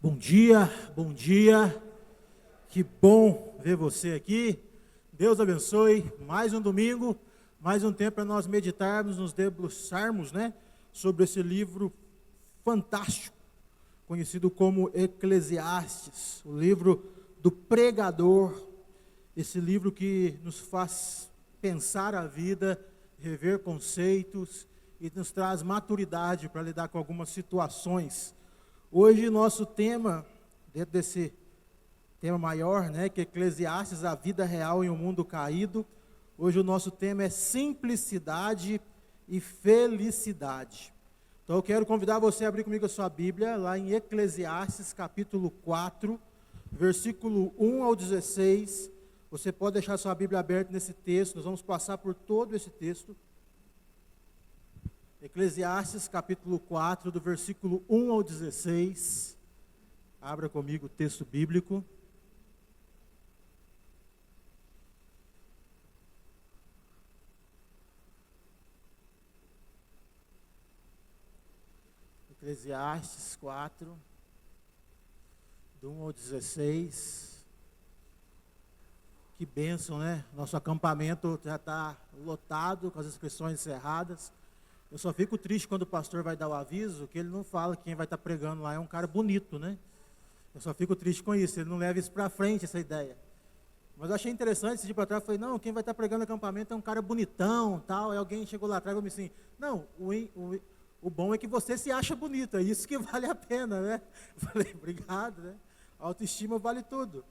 Bom dia, bom dia. Que bom ver você aqui. Deus abençoe. Mais um domingo, mais um tempo para nós meditarmos, nos debruçarmos, sobre esse livro fantástico, conhecido como Eclesiastes, o livro do pregador. Esse livro que nos faz pensar a vida, rever conceitos e nos traz maturidade para lidar com algumas situações. Hoje nosso tema, dentro desse tema maior, que é Eclesiastes, a vida real em um mundo caído. Hoje o nosso tema é simplicidade e felicidade. Então eu quero convidar você a abrir comigo a sua Bíblia, lá em Eclesiastes capítulo 4, versículo 1 ao 16. Você pode deixar sua Bíblia aberta nesse texto, nós vamos passar por todo esse texto. Eclesiastes capítulo 4, do versículo 1 ao 16. Abra comigo o texto bíblico. Eclesiastes 4, do 1 ao 16. Que bênção, Nosso acampamento já está lotado, com as inscrições encerradas. Eu só fico triste quando o pastor vai dar o aviso, que ele não fala que quem vai estar pregando lá é um cara bonito, Eu só fico triste com isso, ele não leva isso para frente, essa ideia. Mas eu achei interessante, esse dia para trás, eu falei, não, quem vai estar pregando no acampamento é um cara bonitão, tal. Aí alguém chegou lá atrás e falou assim, não, o bom é que você se acha bonito, é isso que vale a pena, Eu falei, obrigado, A autoestima vale tudo.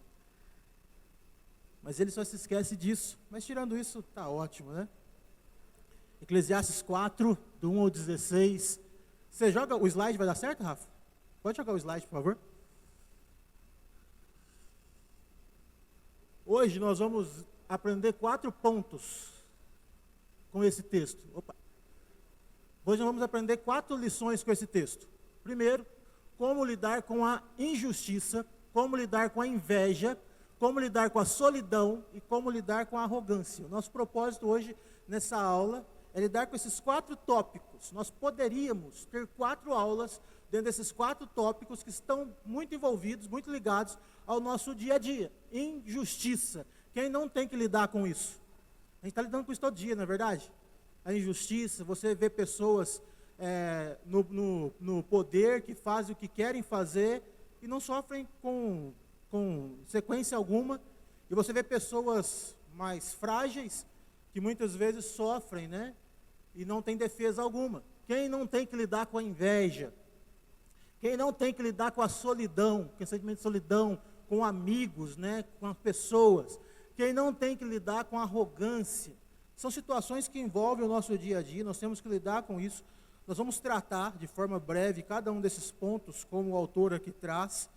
Mas ele só se esquece disso. Mas tirando isso, tá ótimo, Eclesiastes 4, do 1 ao 16. Você joga o slide, vai dar certo, Rafa? Pode jogar o slide, por favor. Hoje nós vamos aprender 4 pontos com esse texto. Hoje nós vamos aprender 4 lições com esse texto. Primeiro, como lidar com a injustiça, como lidar com a inveja, como lidar com a solidão e como lidar com a arrogância. O nosso propósito hoje, nessa aula, é lidar com esses 4 tópicos. Nós poderíamos ter 4 aulas dentro desses 4 tópicos que estão muito envolvidos, muito ligados ao nosso dia a dia. Injustiça. Quem não tem que lidar com isso? A gente está lidando com isso todo dia, não é verdade? A injustiça, você vê pessoas no poder que fazem o que querem fazer e não sofrem com sequência alguma. E você vê pessoas mais frágeis que muitas vezes sofrem, e não tem defesa alguma. Quem não tem que lidar com a inveja? Quem não tem que lidar com a solidão, com o sentimento de solidão, com amigos, com as pessoas? Quem não tem que lidar com a arrogância? São situações que envolvem o nosso dia a dia, nós temos que lidar com isso. Nós vamos tratar de forma breve cada um desses pontos, como o autor aqui traz.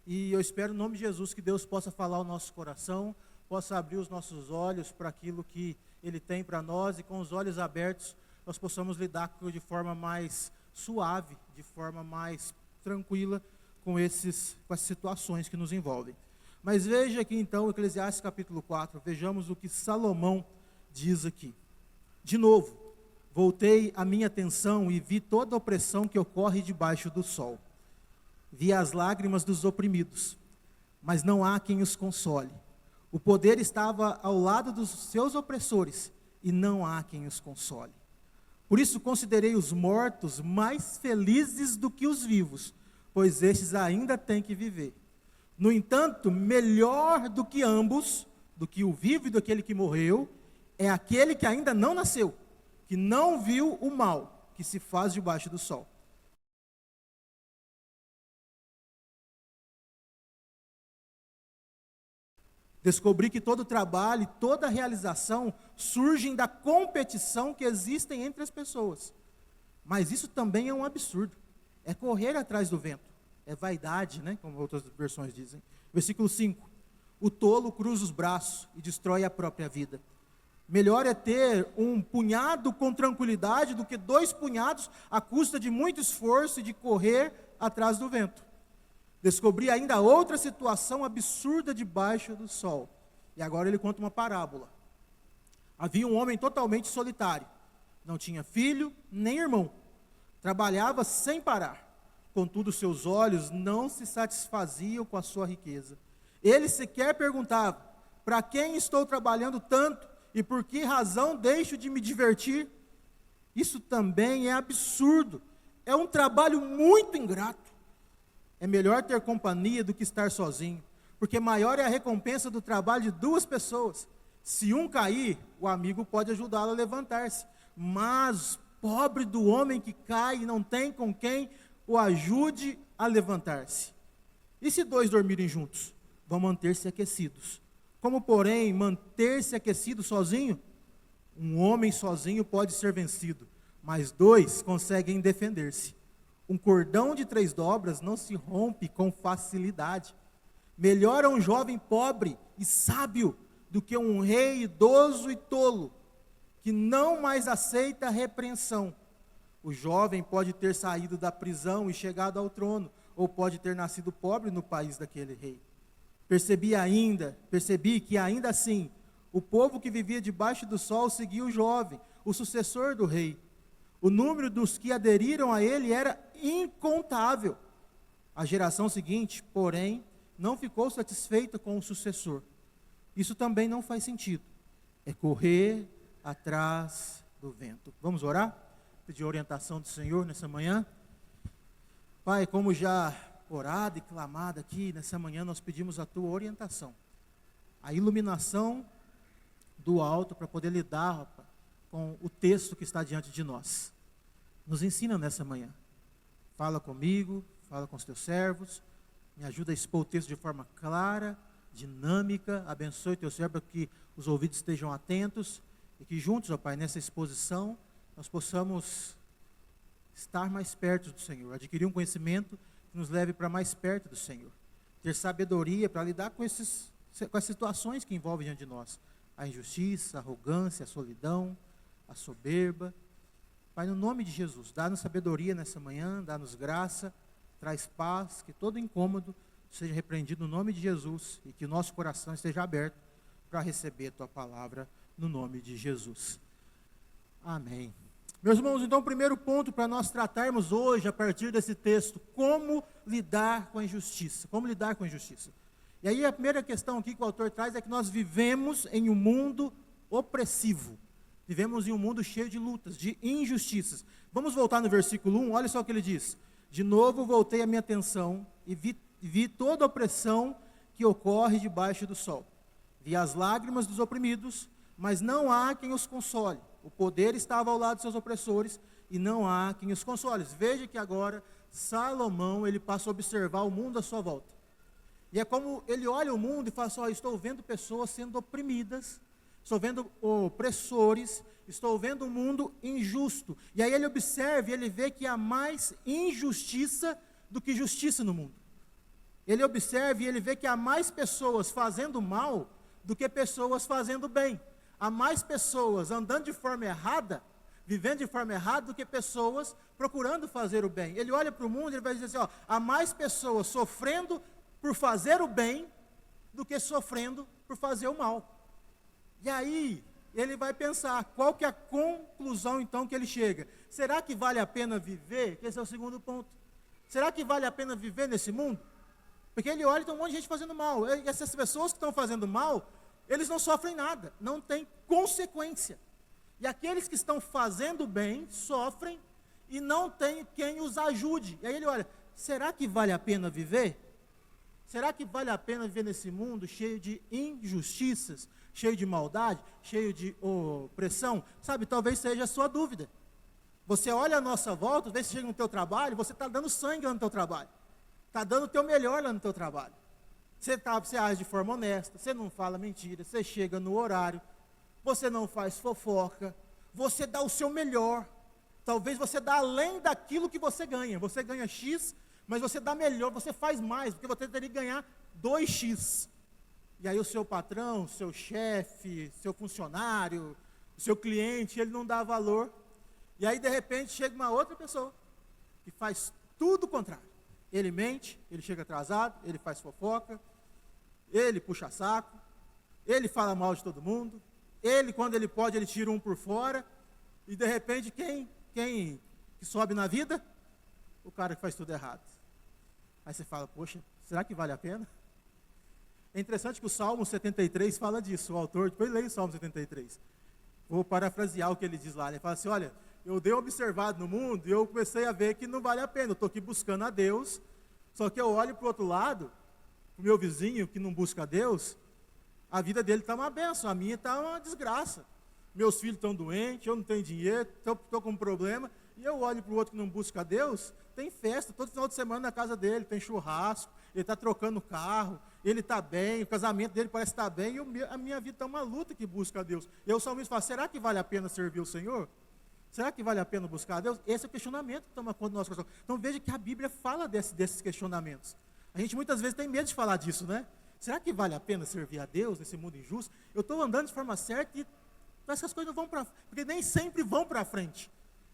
E eu espero, em nome de Jesus, que Deus possa falar ao nosso coração, possa abrir os nossos olhos para aquilo que Ele tem para nós, e com os olhos abertos nós possamos lidar de forma mais suave, de forma mais tranquila com essas situações que nos envolvem. Mas veja aqui então, Eclesiastes capítulo 4, vejamos o que Salomão diz aqui. De novo, voltei a minha atenção e vi toda a opressão que ocorre debaixo do sol. Vi as lágrimas dos oprimidos, mas não há quem os console. O poder estava ao lado dos seus opressores, e não há quem os console. Por isso considerei os mortos mais felizes do que os vivos, pois estes ainda têm que viver. No entanto, melhor do que ambos, do que o vivo e do aquele que morreu, é aquele que ainda não nasceu, que não viu o mal que se faz debaixo do sol. Descobri que todo trabalho e toda realização surgem da competição que existem entre as pessoas. Mas isso também é um absurdo. É correr atrás do vento. É vaidade, como outras versões dizem. Versículo 5. O tolo cruza os braços e destrói a própria vida. Melhor é ter um punhado com tranquilidade do que 2 punhados à custa de muito esforço e de correr atrás do vento. Descobri ainda outra situação absurda debaixo do sol. E agora ele conta uma parábola. Havia um homem totalmente solitário. Não tinha filho, nem irmão. Trabalhava sem parar. Contudo, seus olhos não se satisfaziam com a sua riqueza. Ele sequer perguntava: para quem estou trabalhando tanto e por que razão deixo de me divertir? Isso também é absurdo. É um trabalho muito ingrato. É melhor ter companhia do que estar sozinho, porque maior é a recompensa do trabalho de duas pessoas. Se um cair, o amigo pode ajudá-lo a levantar-se. Mas pobre do homem que cai e não tem com quem o ajude a levantar-se. E se dois dormirem juntos? Vão manter-se aquecidos. Como, porém, manter-se aquecido sozinho? Um homem sozinho pode ser vencido, mas dois conseguem defender-se. Um cordão de 3 dobras não se rompe com facilidade. Melhor é um jovem pobre e sábio do que um rei idoso e tolo, que não mais aceita a repreensão. O jovem pode ter saído da prisão e chegado ao trono, ou pode ter nascido pobre no país daquele rei. Percebi que ainda assim, o povo que vivia debaixo do sol seguia o jovem, o sucessor do rei. O número dos que aderiram a ele era incontável. A geração seguinte, porém, não ficou satisfeita com o sucessor. Isso também não faz sentido. É correr atrás do vento. Vamos orar? Pedir orientação do Senhor nessa manhã. Pai, como já orado e clamado aqui nessa manhã, nós pedimos a tua orientação, a iluminação do alto para poder lidar com o texto que está diante de nós. Nos ensina nessa manhã. Fala comigo, fala com os teus servos, me ajuda a expor o texto de forma clara, dinâmica. Abençoe teu servo para que os ouvidos estejam atentos e que juntos, ó Pai, nessa exposição, nós possamos estar mais perto do Senhor, adquirir um conhecimento que nos leve para mais perto do Senhor, ter sabedoria para lidar com as situações que envolvem diante de nós, a injustiça, a arrogância, a solidão, a soberba. Pai, no nome de Jesus, dá-nos sabedoria nessa manhã, dá-nos graça, traz paz, que todo incômodo seja repreendido no nome de Jesus e que o nosso coração esteja aberto para receber a tua palavra no nome de Jesus. Amém. Meus irmãos, então o primeiro ponto para nós tratarmos hoje, a partir desse texto, como lidar com a injustiça. Como lidar com a injustiça. E aí a primeira questão aqui que o autor traz é que nós vivemos em um mundo opressivo. Vivemos em um mundo cheio de lutas, de injustiças. Vamos voltar no versículo 1, olha só o que ele diz. De novo voltei a minha atenção e vi toda a opressão que ocorre debaixo do sol. Vi as lágrimas dos oprimidos, mas não há quem os console. O poder estava ao lado de seus opressores e não há quem os console. Veja que agora Salomão, ele passa a observar o mundo à sua volta. E é como ele olha o mundo e fala assim, estou vendo pessoas sendo oprimidas, estou vendo opressores, estou vendo um mundo injusto. E aí ele observa e ele vê que há mais injustiça do que justiça no mundo. Ele observa e ele vê que há mais pessoas fazendo mal do que pessoas fazendo bem. Há mais pessoas andando de forma errada, vivendo de forma errada, do que pessoas procurando fazer o bem. Ele olha para o mundo e ele vai dizer assim, há mais pessoas sofrendo por fazer o bem do que sofrendo por fazer o mal. E aí, ele vai pensar, qual que é a conclusão então que ele chega? Será que vale a pena viver? Esse é o segundo ponto. Será que vale a pena viver nesse mundo? Porque ele olha e tem um monte de gente fazendo mal. E essas pessoas que estão fazendo mal, eles não sofrem nada, não tem consequência. E aqueles que estão fazendo bem, sofrem e não tem quem os ajude. E aí ele olha, será que vale a pena viver? Será que vale a pena viver nesse mundo cheio de injustiças, cheio de maldade, cheio de opressão? Sabe, talvez seja a sua dúvida. Você olha à nossa volta, às vezes chega no teu trabalho, você está dando sangue lá no teu trabalho. Está dando o teu melhor lá no teu trabalho. Você age de forma honesta, você não fala mentira, você chega no horário, você não faz fofoca, você dá o seu melhor. Talvez você dá além daquilo que você ganha. Você ganha X, mas você dá melhor, você faz mais, porque você teria que ganhar 2X. E aí o seu patrão, seu chefe, seu funcionário, o seu cliente, ele não dá valor. E aí de repente chega uma outra pessoa que faz tudo o contrário. Ele mente, ele chega atrasado, ele faz fofoca, ele puxa saco, ele fala mal de todo mundo, ele, quando ele pode, ele tira um por fora, e de repente quem que sobe na vida? o cara que faz tudo errado. Aí você fala, poxa, será que vale a pena? É interessante que o Salmo 73 fala disso, o autor, depois leia o Salmo 73. Vou parafrasear o que ele diz lá. Ele fala assim, olha, eu dei observado no mundo e eu comecei a ver que não vale a pena. Eu estou aqui buscando a Deus, só que eu olho para o outro lado, para o meu vizinho que não busca a Deus, a vida dele está uma benção, a minha está uma desgraça. Meus filhos estão doentes, eu não tenho dinheiro, estou com um problema, e eu olho para o outro que não busca a Deus, tem festa todo final de semana na casa dele, tem churrasco, ele está trocando carro, ele está bem, o casamento dele parece estar bem, e a minha vida está uma luta que busca a Deus. E o salmista fala, será que vale a pena servir o Senhor? Será que vale a pena buscar a Deus? Esse é o questionamento que toma conta do nosso coração. Então veja que a Bíblia fala desses questionamentos. A gente muitas vezes tem medo de falar disso, né? Será que vale a pena servir a Deus nesse mundo injusto? Eu estou andando de forma certa e parece que as coisas não vão para frente, porque nem sempre vão para frente.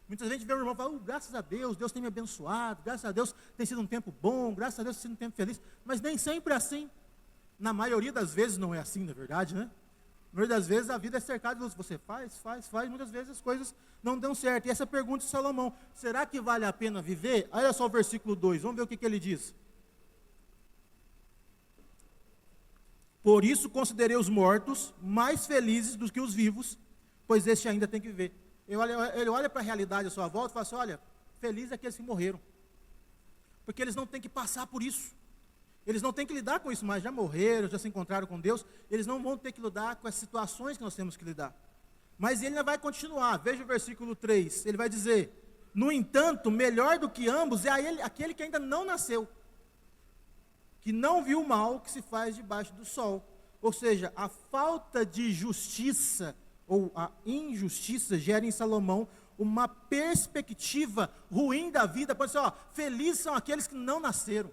Muita gente vê o irmão e fala, graças a Deus, Deus tem me abençoado, graças a Deus tem sido um tempo bom, graças a Deus tem sido um tempo feliz, mas nem sempre é assim. Na maioria das vezes não é assim, na verdade, né? Na maioria das vezes a vida é cercada de luz, você faz, muitas vezes as coisas não dão certo. E essa pergunta de Salomão, será que vale a pena viver? Olha só o versículo 2, vamos ver o que ele diz. Por isso considerei os mortos mais felizes do que os vivos, pois este ainda tem que viver. Ele olha para a realidade à sua volta e fala assim, olha, felizes é aqueles que morreram. Porque eles não têm que passar por isso. Eles não têm que lidar com isso mais, já morreram, já se encontraram com Deus, eles não vão ter que lidar com as situações que nós temos que lidar. Mas ele ainda vai continuar, veja o versículo 3, ele vai dizer, no entanto, melhor do que ambos é aquele que ainda não nasceu, que não viu o mal que se faz debaixo do sol. Ou seja, a falta de justiça, ou a injustiça, gera em Salomão uma perspectiva ruim da vida. Pode ser, ó, felizes são aqueles que não nasceram.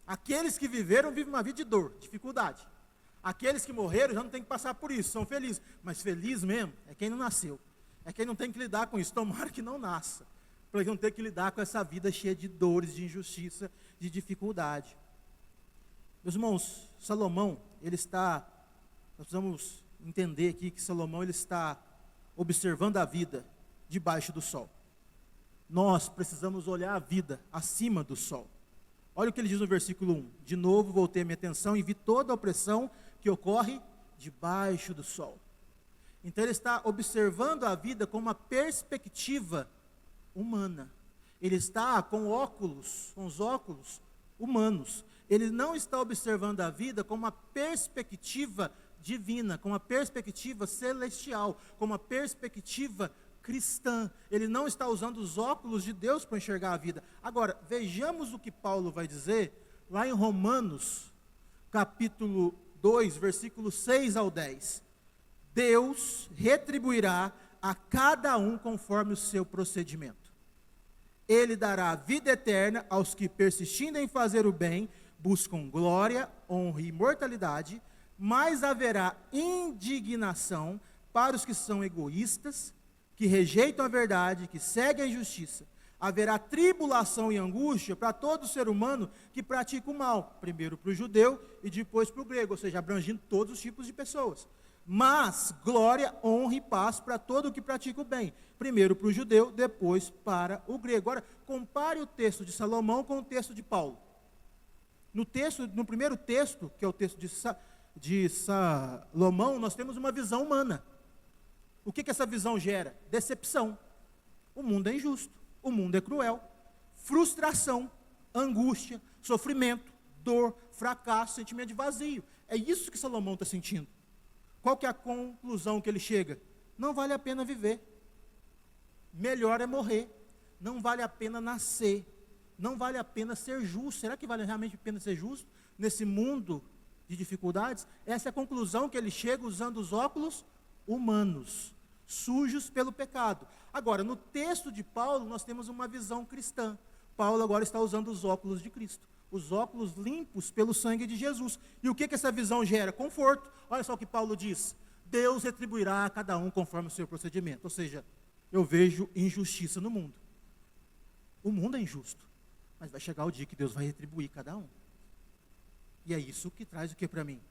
Aqueles que viveram, vivem uma vida de dor, dificuldade. Aqueles que morreram já não tem que passar por isso, são felizes. Mas feliz mesmo é quem não nasceu. É quem não tem que lidar com isso. Tomara que não nasça, para não ter que lidar com essa vida cheia de dores, de injustiça, de dificuldade. Meus irmãos, Salomão, nós precisamos entender aqui que Salomão ele está observando a vida debaixo do sol. Nós precisamos olhar a vida acima do sol. Olha o que ele diz no versículo 1. De novo voltei a minha atenção e vi toda a opressão que ocorre debaixo do sol. Então ele está observando a vida com uma perspectiva humana. Ele está com os óculos humanos. Ele não está observando a vida com uma perspectiva divina, com uma perspectiva celestial, com uma perspectiva cristã. Ele não está usando os óculos de Deus para enxergar a vida. Agora, vejamos o que Paulo vai dizer lá em Romanos, capítulo 2, versículos 6 ao 10. Deus retribuirá a cada um conforme o seu procedimento. Ele dará vida eterna aos que, persistindo em fazer o bem, buscam glória, honra e imortalidade, mas haverá indignação para os que são egoístas, que rejeitam a verdade, que seguem a injustiça. Haverá tribulação e angústia para todo ser humano que pratica o mal, primeiro para o judeu e depois para o grego, ou seja, abrangindo todos os tipos de pessoas. Mas glória, honra e paz para todo o que pratica o bem, primeiro para o judeu, depois para o grego. Agora, compare o texto de Salomão com o texto de Paulo. No primeiro texto, que é o texto de Salomão, nós temos uma visão humana. O que essa visão gera? Decepção. O mundo é injusto, o mundo é cruel, frustração, angústia, sofrimento, dor, fracasso, sentimento de vazio. É isso que Salomão está sentindo. Qual que é a conclusão que ele chega? Não vale a pena viver. Melhor é morrer. Não vale a pena nascer. Não vale a pena ser justo. Será que vale realmente a pena ser justo nesse mundo de dificuldades? Essa é a conclusão que ele chega usando os óculos humanos, sujos pelo pecado. Agora, no texto de Paulo, nós temos uma visão cristã. Paulo agora está usando os óculos de Cristo, os óculos limpos pelo sangue de Jesus. E o que essa visão gera? Conforto. Olha só o que Paulo diz: Deus retribuirá a cada um conforme o seu procedimento. Ou seja, eu vejo injustiça no mundo. O mundo é injusto, mas vai chegar o dia que Deus vai retribuir cada um. E é isso que traz o que para mim?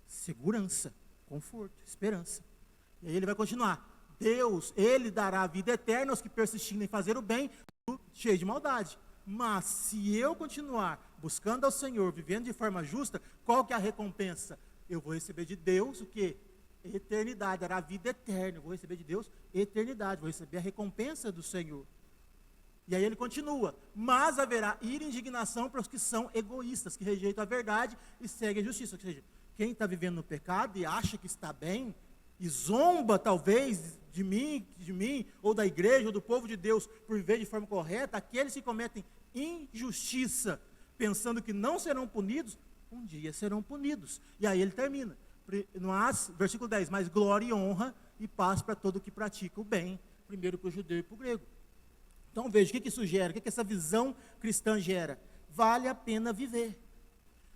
Segurança, conforto, esperança. E aí ele vai continuar. Deus, Ele dará a vida eterna aos que persistirem em fazer o bem, cheio de maldade. Mas se eu continuar buscando ao Senhor, vivendo de forma justa, qual que é a recompensa? Eu vou receber de Deus o quê? Eternidade, era a vida eterna. Eu vou receber de Deus eternidade, vou receber a recompensa do Senhor. E aí ele continua: mas haverá ira e indignação para os que são egoístas, que rejeitam a verdade e seguem a justiça. Ou seja, quem está vivendo no pecado e acha que está bem, e zomba talvez de mim, ou da igreja, ou do povo de Deus, por viver de forma correta, aqueles que cometem injustiça, pensando que não serão punidos, um dia serão punidos. E aí ele termina, versículo 10, mas glória e honra e paz para todo o que pratica o bem, primeiro para o judeu e para o grego. Então veja, o que isso gera, o que essa visão cristã gera? Vale a pena viver.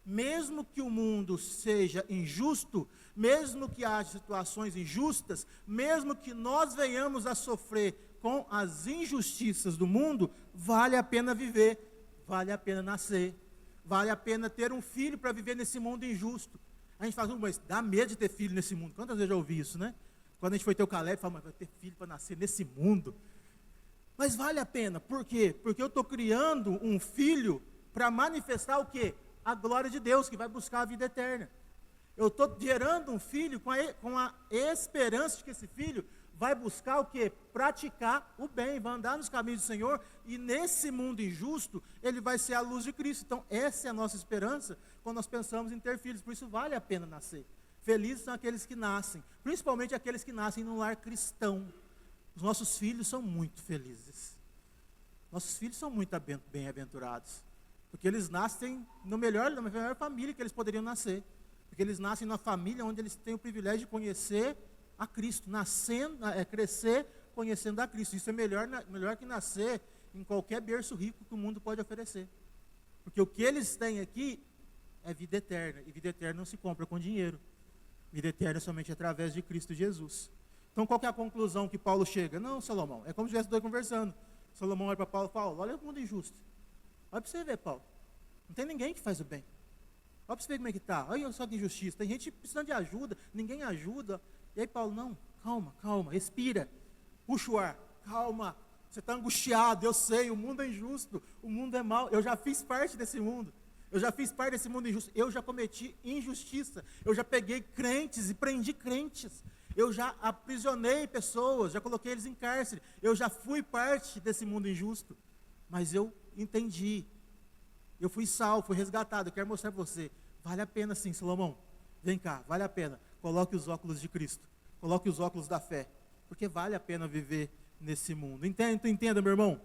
Mesmo que o mundo seja injusto, mesmo que haja situações injustas, mesmo que nós venhamos a sofrer com as injustiças do mundo, vale a pena viver, vale a pena nascer, vale a pena ter um filho para viver nesse mundo injusto. A gente fala, mas dá medo de ter filho nesse mundo. Quantas vezes eu já ouvi isso, né? Quando a gente foi ter o Caleb, fala, mas vai ter filho para nascer nesse mundo. Mas vale a pena, por quê? Porque eu estou criando um filho para manifestar o quê? A glória de Deus, que vai buscar a vida eterna. Eu estou gerando um filho com a esperança de que esse filho vai buscar o quê? Praticar o bem, vai andar nos caminhos do Senhor, e nesse mundo injusto, ele vai ser a luz de Cristo. Então, essa é a nossa esperança, quando nós pensamos em ter filhos, por isso vale a pena nascer. Felizes são aqueles que nascem, principalmente aqueles que nascem num lar cristão. Os nossos filhos são muito felizes. Nossos filhos são muito bem-aventurados. Porque eles nascem na melhor família que eles poderiam nascer. Porque eles nascem na família onde eles têm o privilégio de conhecer a Cristo. Crescer conhecendo a Cristo. Isso é melhor que nascer em qualquer berço rico que o mundo pode oferecer. Porque o que eles têm aqui é vida eterna. E vida eterna não se compra com dinheiro. Vida eterna é somente através de Cristo Jesus. Então qual que é a conclusão que Paulo chega? Não, Salomão, é como se estivesse dois conversando. Salomão olha para Paulo e fala, olha o mundo injusto. Olha para você ver, Paulo. Não tem ninguém que faz o bem. Olha para você ver como é que está. Olha só que injustiça. Tem gente precisando de ajuda, ninguém ajuda. E aí Paulo, não, calma, respira. Puxa o ar, calma. Você está angustiado, eu sei, o mundo é injusto, o mundo é mau. Eu já fiz parte desse mundo. Eu já fiz parte desse mundo injusto. Eu já cometi injustiça. Eu já peguei crentes e prendi crentes. Eu já aprisionei pessoas, já coloquei eles em cárcere. Eu já fui parte desse mundo injusto. Mas eu entendi. Eu fui salvo, fui resgatado. Eu quero mostrar para você. Vale a pena sim, Salomão. Vem cá, vale a pena. Coloque os óculos de Cristo. Coloque os óculos da fé. Porque vale a pena viver nesse mundo. Entenda, meu irmão.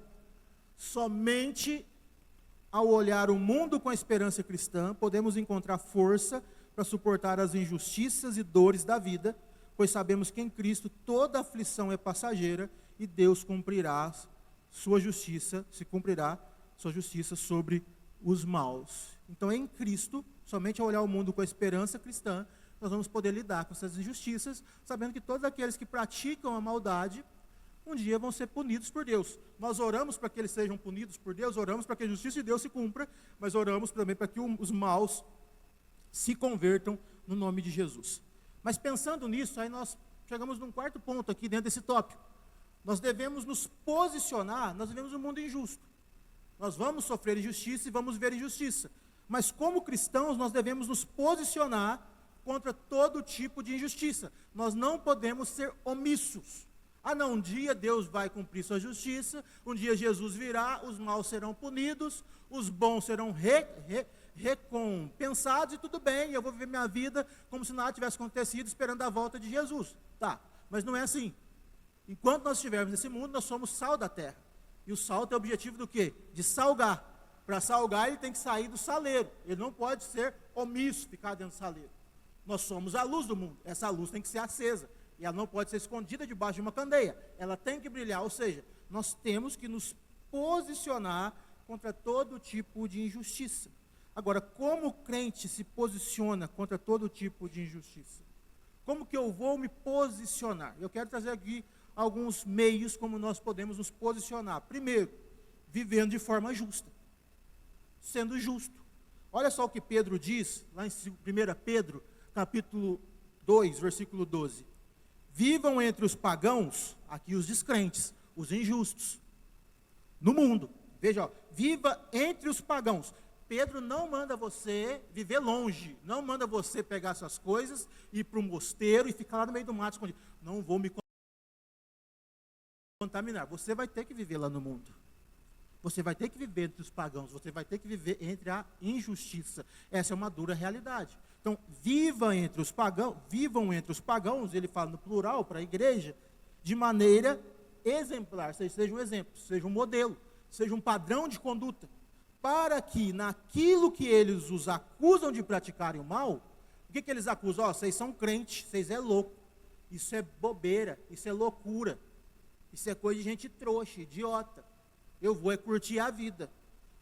Somente ao olhar o mundo com a esperança cristã, podemos encontrar força para suportar as injustiças e dores da vida, pois sabemos que em Cristo toda aflição é passageira e Deus cumprirá sua justiça, sobre os maus. Então, em Cristo, somente ao olhar o mundo com a esperança cristã, nós vamos poder lidar com essas injustiças, sabendo que todos aqueles que praticam a maldade, um dia vão ser punidos por Deus. Nós oramos para que eles sejam punidos por Deus, oramos para que a justiça de Deus se cumpra, mas oramos também para que os maus se convertam no nome de Jesus. Mas pensando nisso, aí nós chegamos num quarto ponto aqui dentro desse tópico. Nós devemos nos posicionar, nós vivemos um mundo injusto. Nós vamos sofrer injustiça e vamos ver injustiça. Mas como cristãos, nós devemos nos posicionar contra todo tipo de injustiça. Nós não podemos ser omissos. Não, um dia Deus vai cumprir sua justiça, um dia Jesus virá, os maus serão punidos, os bons serão recompensados e tudo bem, eu vou viver minha vida como se nada tivesse acontecido, esperando a volta de Jesus. Tá, mas não é assim. Enquanto nós estivermos nesse mundo, nós somos sal da terra. E o sal tem o objetivo do quê? De salgar. Para salgar, ele tem que sair do saleiro. Ele não pode ser omisso, ficar dentro do saleiro. Nós somos a luz do mundo. Essa luz tem que ser acesa. E ela não pode ser escondida debaixo de uma candeia. Ela tem que brilhar, ou seja, nós temos que nos posicionar contra todo tipo de injustiça. Agora, como o crente se posiciona contra todo tipo de injustiça? Como que eu vou me posicionar? Eu quero trazer aqui alguns meios como nós podemos nos posicionar. Primeiro, vivendo de forma justa. Sendo justo. Olha só o que Pedro diz, lá em 1 Pedro, capítulo 2, versículo 12. Vivam entre os pagãos, aqui os descrentes, os injustos, no mundo. Veja, ó, viva entre os pagãos. Pedro não manda você viver longe, não manda você pegar essas coisas, ir para um mosteiro e ficar lá no meio do mato escondido. Não vou me contaminar. Você vai ter que viver lá no mundo. Você vai ter que viver entre os pagãos, você vai ter que viver entre a injustiça. Essa é uma dura realidade. Então, vivam entre os pagãos, ele fala no plural para a igreja, de maneira exemplar, seja um exemplo, seja um modelo, seja um padrão de conduta, para que naquilo que eles os acusam de praticarem o mal, o que eles acusam? Ó, vocês são crentes, vocês é louco, isso é bobeira, isso é loucura, isso é coisa de gente trouxa, idiota, eu vou curtir a vida.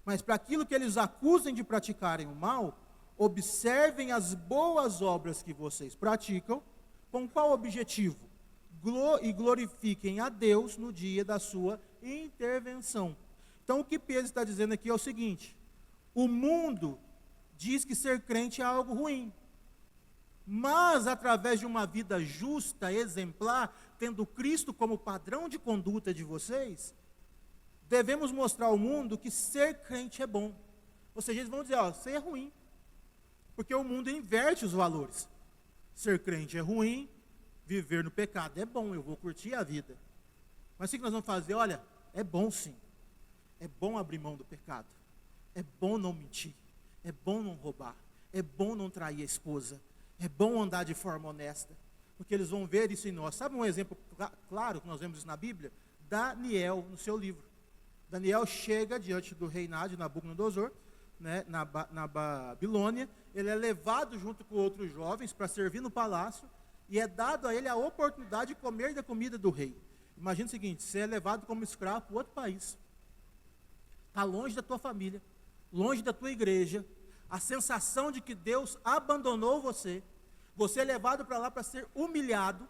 Mas para aquilo que eles acusem de praticarem o mal, observem as boas obras que vocês praticam, com qual objetivo? E glorifiquem a Deus no dia da sua intervenção. Então o que Pedro está dizendo aqui é o seguinte: o mundo diz que ser crente é algo ruim, mas através de uma vida justa, exemplar, tendo Cristo como padrão de conduta de vocês, devemos mostrar ao mundo que ser crente é bom. Ou seja, eles vão dizer, ó, ser é ruim, porque o mundo inverte os valores. Ser crente é ruim, viver no pecado é bom, eu vou curtir a vida. Mas o que nós vamos fazer? Olha, é bom sim. É bom abrir mão do pecado. É bom não mentir. É bom não roubar. É bom não trair a esposa. É bom andar de forma honesta. Porque eles vão ver isso em nós. Sabe um exemplo claro que nós vemos isso na Bíblia? Daniel, no seu livro. Daniel chega diante do reinado de Nabucodonosor, né, na Babilônia. Ele é levado junto com outros jovens para servir no palácio. E é dado a ele a oportunidade de comer da comida do rei. Imagina o seguinte: você é levado como escravo para outro país. Está longe da tua família, longe da tua igreja, a sensação de que Deus abandonou você, você é levado para lá para ser humilhado,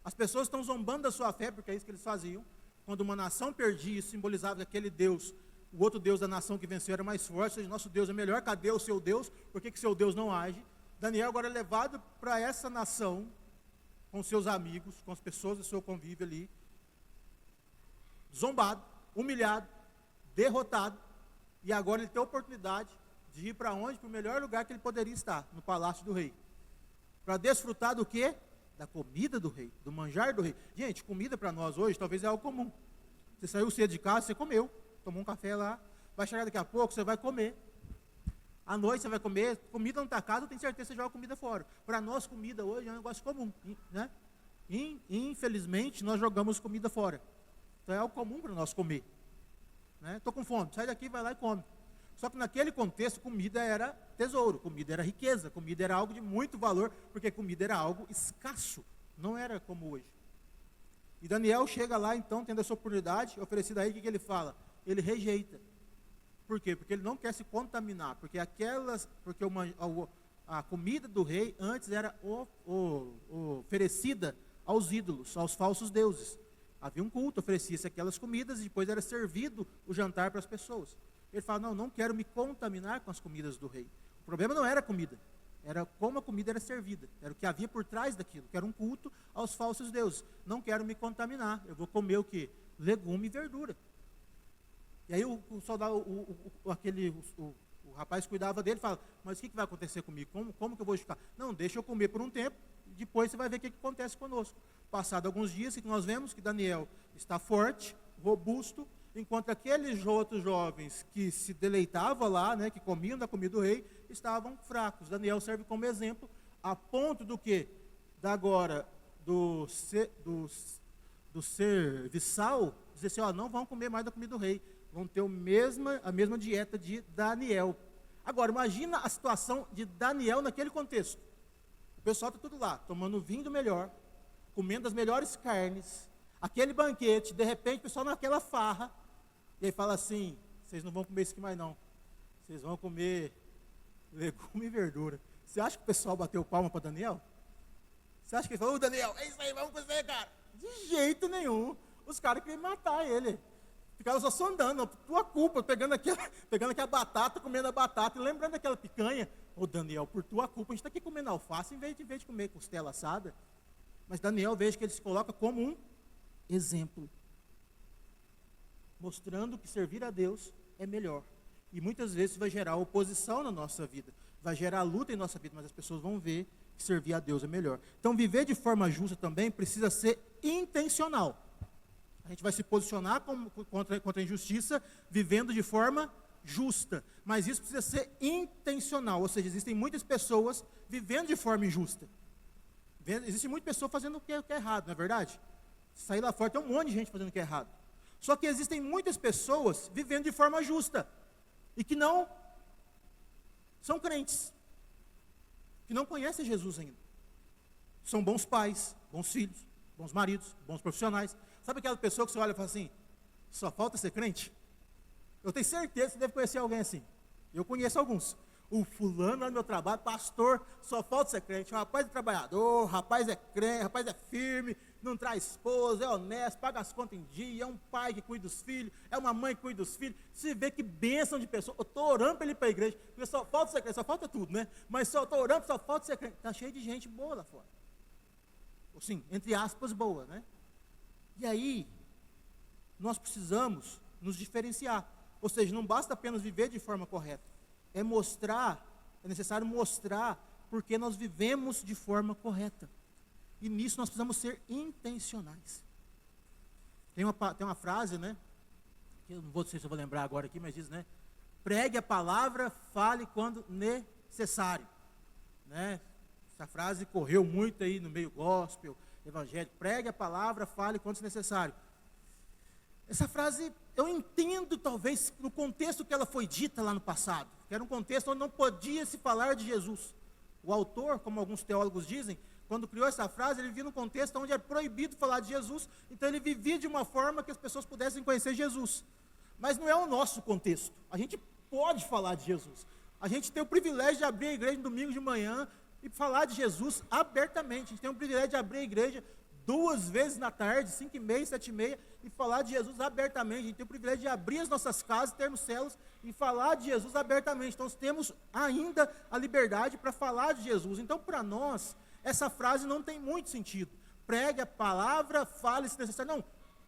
as pessoas estão zombando da sua fé, porque é isso que eles faziam, quando uma nação perdia, simbolizava que aquele Deus, o outro Deus da nação que venceu era mais forte, ou seja, nosso Deus é melhor, cadê o seu Deus, por que seu Deus não age? Daniel agora é levado para essa nação, com seus amigos, com as pessoas do seu convívio ali, zombado, humilhado, derrotado, e agora ele tem a oportunidade de ir para onde? Para o melhor lugar que ele poderia estar, no palácio do rei, para desfrutar do quê? Da comida do rei, do manjar do rei. Gente, comida para nós hoje talvez é algo comum. Você saiu cedo de casa, você comeu, tomou um café lá, vai chegar daqui a pouco, você vai comer. À noite você vai comer, comida na tua casa, eu tenho certeza que você joga comida fora. Para nós, comida hoje é um negócio comum, né? Infelizmente, nós jogamos comida fora. Então é algo comum para nós comer. Estou com fome, sai daqui, vai lá e come. Só que naquele contexto, comida era tesouro, comida era riqueza, comida era algo de muito valor, porque comida era algo escasso, não era como hoje. E Daniel chega lá, então, tendo essa oportunidade oferecida a ele, o que ele fala? Ele rejeita. Por quê? Porque ele não quer se contaminar, porque a comida do rei antes era oferecida aos ídolos, aos falsos deuses. Havia um culto, oferecia-se aquelas comidas e depois era servido o jantar para as pessoas. Ele fala, não quero me contaminar com as comidas do rei. O problema não era a comida, era como a comida era servida, era o que havia por trás daquilo, que era um culto aos falsos deuses. Não quero me contaminar, eu vou comer o quê? Legume e verdura. E aí o soldado, o rapaz cuidava dele, fala, mas o que vai acontecer comigo? Como que eu vou ficar? Não, deixa eu comer por um tempo, depois você vai ver o que acontece conosco. Passado alguns dias, que nós vemos que Daniel está forte, robusto, enquanto aqueles outros jovens que se deleitavam lá, né, que comiam da comida do rei, estavam fracos. Daniel serve como exemplo, a ponto do que? Da agora, do serviçal, dizer assim, não vão comer mais da comida do rei, vão ter a mesma dieta de Daniel. Agora, imagina a situação de Daniel naquele contexto. O pessoal está tudo lá, tomando vinho do melhor, comendo as melhores carnes, aquele banquete, de repente o pessoal naquela farra, e aí fala assim, vocês não vão comer isso aqui mais não, vocês vão comer legume e verdura. Você acha que o pessoal bateu palma para Daniel? Você acha que ele falou, Daniel, é isso aí, vamos fazer, cara? De jeito nenhum, os caras queriam matar ele, ficaram só sondando, tua culpa, pegando aquela batata, comendo a batata, e lembrando daquela picanha, Daniel, por tua culpa, a gente está aqui comendo alface, em vez de comer costela assada. Mas Daniel, veja que ele se coloca como um exemplo. mostrando que servir a Deus é melhor. E muitas vezes vai gerar oposição na nossa vida, vai gerar luta em nossa vida, mas as pessoas vão ver que servir a Deus é melhor. Então, viver de forma justa também precisa ser intencional. A gente vai se posicionar contra a injustiça, vivendo de forma justa. Mas isso precisa ser intencional, ou seja, existem muitas pessoas vivendo de forma injusta. Existe muita pessoa fazendo o que é errado, não é verdade? Sair lá fora, tem um monte de gente fazendo o que é errado. Só que existem muitas pessoas vivendo de forma justa, e que não são crentes, que não conhecem Jesus ainda. São bons pais, bons filhos, bons maridos, bons profissionais. Sabe aquela pessoa que você olha e fala assim, só falta ser crente? Eu tenho certeza que você deve conhecer alguém assim. Eu conheço alguns. O fulano lá no meu trabalho, pastor, só falta ser crente. O rapaz é trabalhador, o rapaz é crente, o rapaz é firme, não traz esposa, é honesto, paga as contas em dia, é um pai que cuida dos filhos, é uma mãe que cuida dos filhos. Se vê que bênção de pessoa. Eu estou orando para ele ir para a igreja, porque só falta ser crente, só falta tudo, né? Mas só estou orando, só falta ser crente. Está cheio de gente boa lá fora. Assim, entre aspas, boa, né? E aí, nós precisamos nos diferenciar. Ou seja, não basta apenas viver de forma correta. É necessário mostrar porque nós vivemos de forma correta. E nisso nós precisamos ser intencionais. Tem uma frase, né? Que eu não sei se eu vou lembrar agora aqui, mas diz, né? Pregue a palavra, fale quando necessário. Né? Essa frase correu muito aí no meio gospel, evangélico. Pregue a palavra, fale quando necessário. Essa frase, eu entendo talvez no contexto que ela foi dita lá no passado, que era um contexto onde não podia se falar de Jesus. O autor, como alguns teólogos dizem, quando criou essa frase, ele vivia num contexto onde era proibido falar de Jesus, então ele vivia de uma forma que as pessoas pudessem conhecer Jesus. Mas não é o nosso contexto. A gente pode falar de Jesus. A gente tem o privilégio de abrir a igreja no domingo de manhã e falar de Jesus abertamente. A gente tem o privilégio de abrir a igreja 2 vezes na tarde, 5h30, 7h30, e falar de Jesus abertamente. A gente tem o privilégio de abrir as nossas casas, termos células, e falar de Jesus abertamente. Então, nós temos ainda a liberdade para falar de Jesus. Então, para nós, essa frase não tem muito sentido. Pregue a palavra, fale se necessário. Não,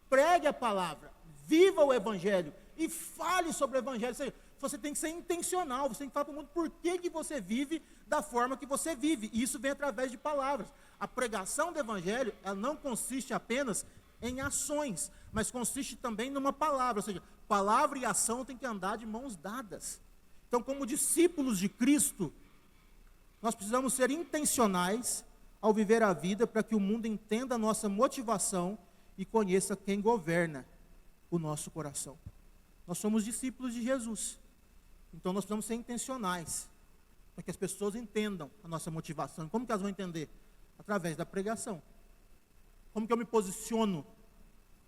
pregue a palavra, viva o evangelho e fale sobre o evangelho. Ou seja, você tem que ser intencional, você tem que falar para o mundo por que você vive da forma que você vive. E isso vem através de palavras. A pregação do evangelho, ela não consiste apenas em ações, mas consiste também numa palavra. Ou seja, palavra e ação têm que andar de mãos dadas. Então, como discípulos de Cristo, nós precisamos ser intencionais ao viver a vida para que o mundo entenda a nossa motivação e conheça quem governa o nosso coração. Nós somos discípulos de Jesus. Então nós precisamos ser intencionais para que as pessoas entendam a nossa motivação. Como que elas vão entender? Através da pregação. Como que eu me posiciono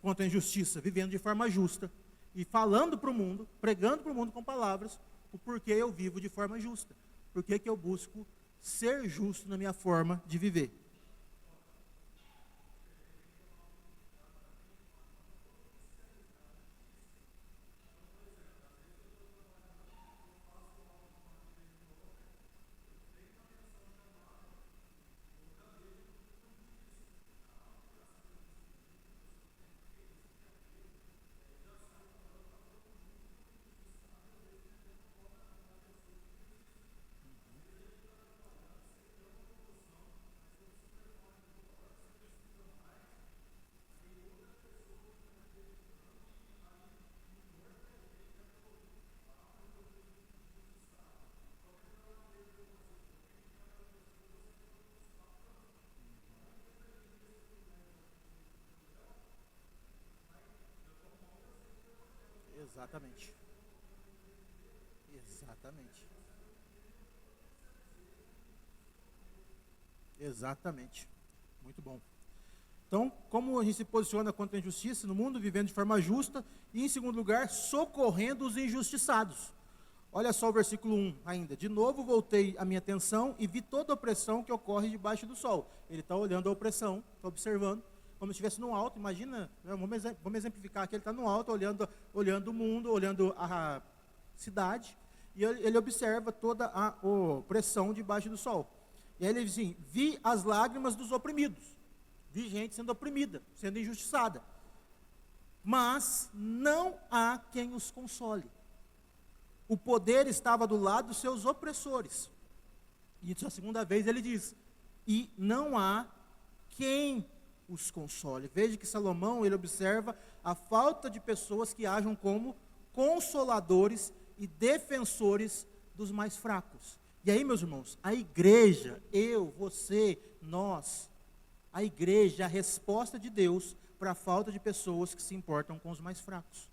contra a injustiça? Vivendo de forma justa e falando para o mundo, pregando para o mundo com palavras, o porquê eu vivo de forma justa. Por que eu busco ser justo na minha forma de viver. Exatamente. Exatamente. Exatamente. Muito bom. Então, como a gente se posiciona contra a injustiça no mundo, vivendo de forma justa, e em segundo lugar, socorrendo os injustiçados. Olha só o versículo 1 ainda. De novo voltei a minha atenção e vi toda a opressão que ocorre debaixo do sol. Ele está olhando a opressão, está observando, como se estivesse no alto. Imagina, vamos exemplificar aqui, ele está no alto, olhando o mundo, olhando a cidade, e ele observa toda a opressão debaixo do sol. E aí ele diz assim, vi as lágrimas dos oprimidos. Vi gente sendo oprimida, sendo injustiçada. mas não há quem os console. O poder estava do lado dos seus opressores. E a segunda vez ele diz, e não há quem os console. Veja que Salomão, ele observa a falta de pessoas que ajam como consoladores e defensores dos mais fracos. E aí, meus irmãos, a igreja, eu, você, nós, a igreja é a resposta de Deus para a falta de pessoas que se importam com os mais fracos.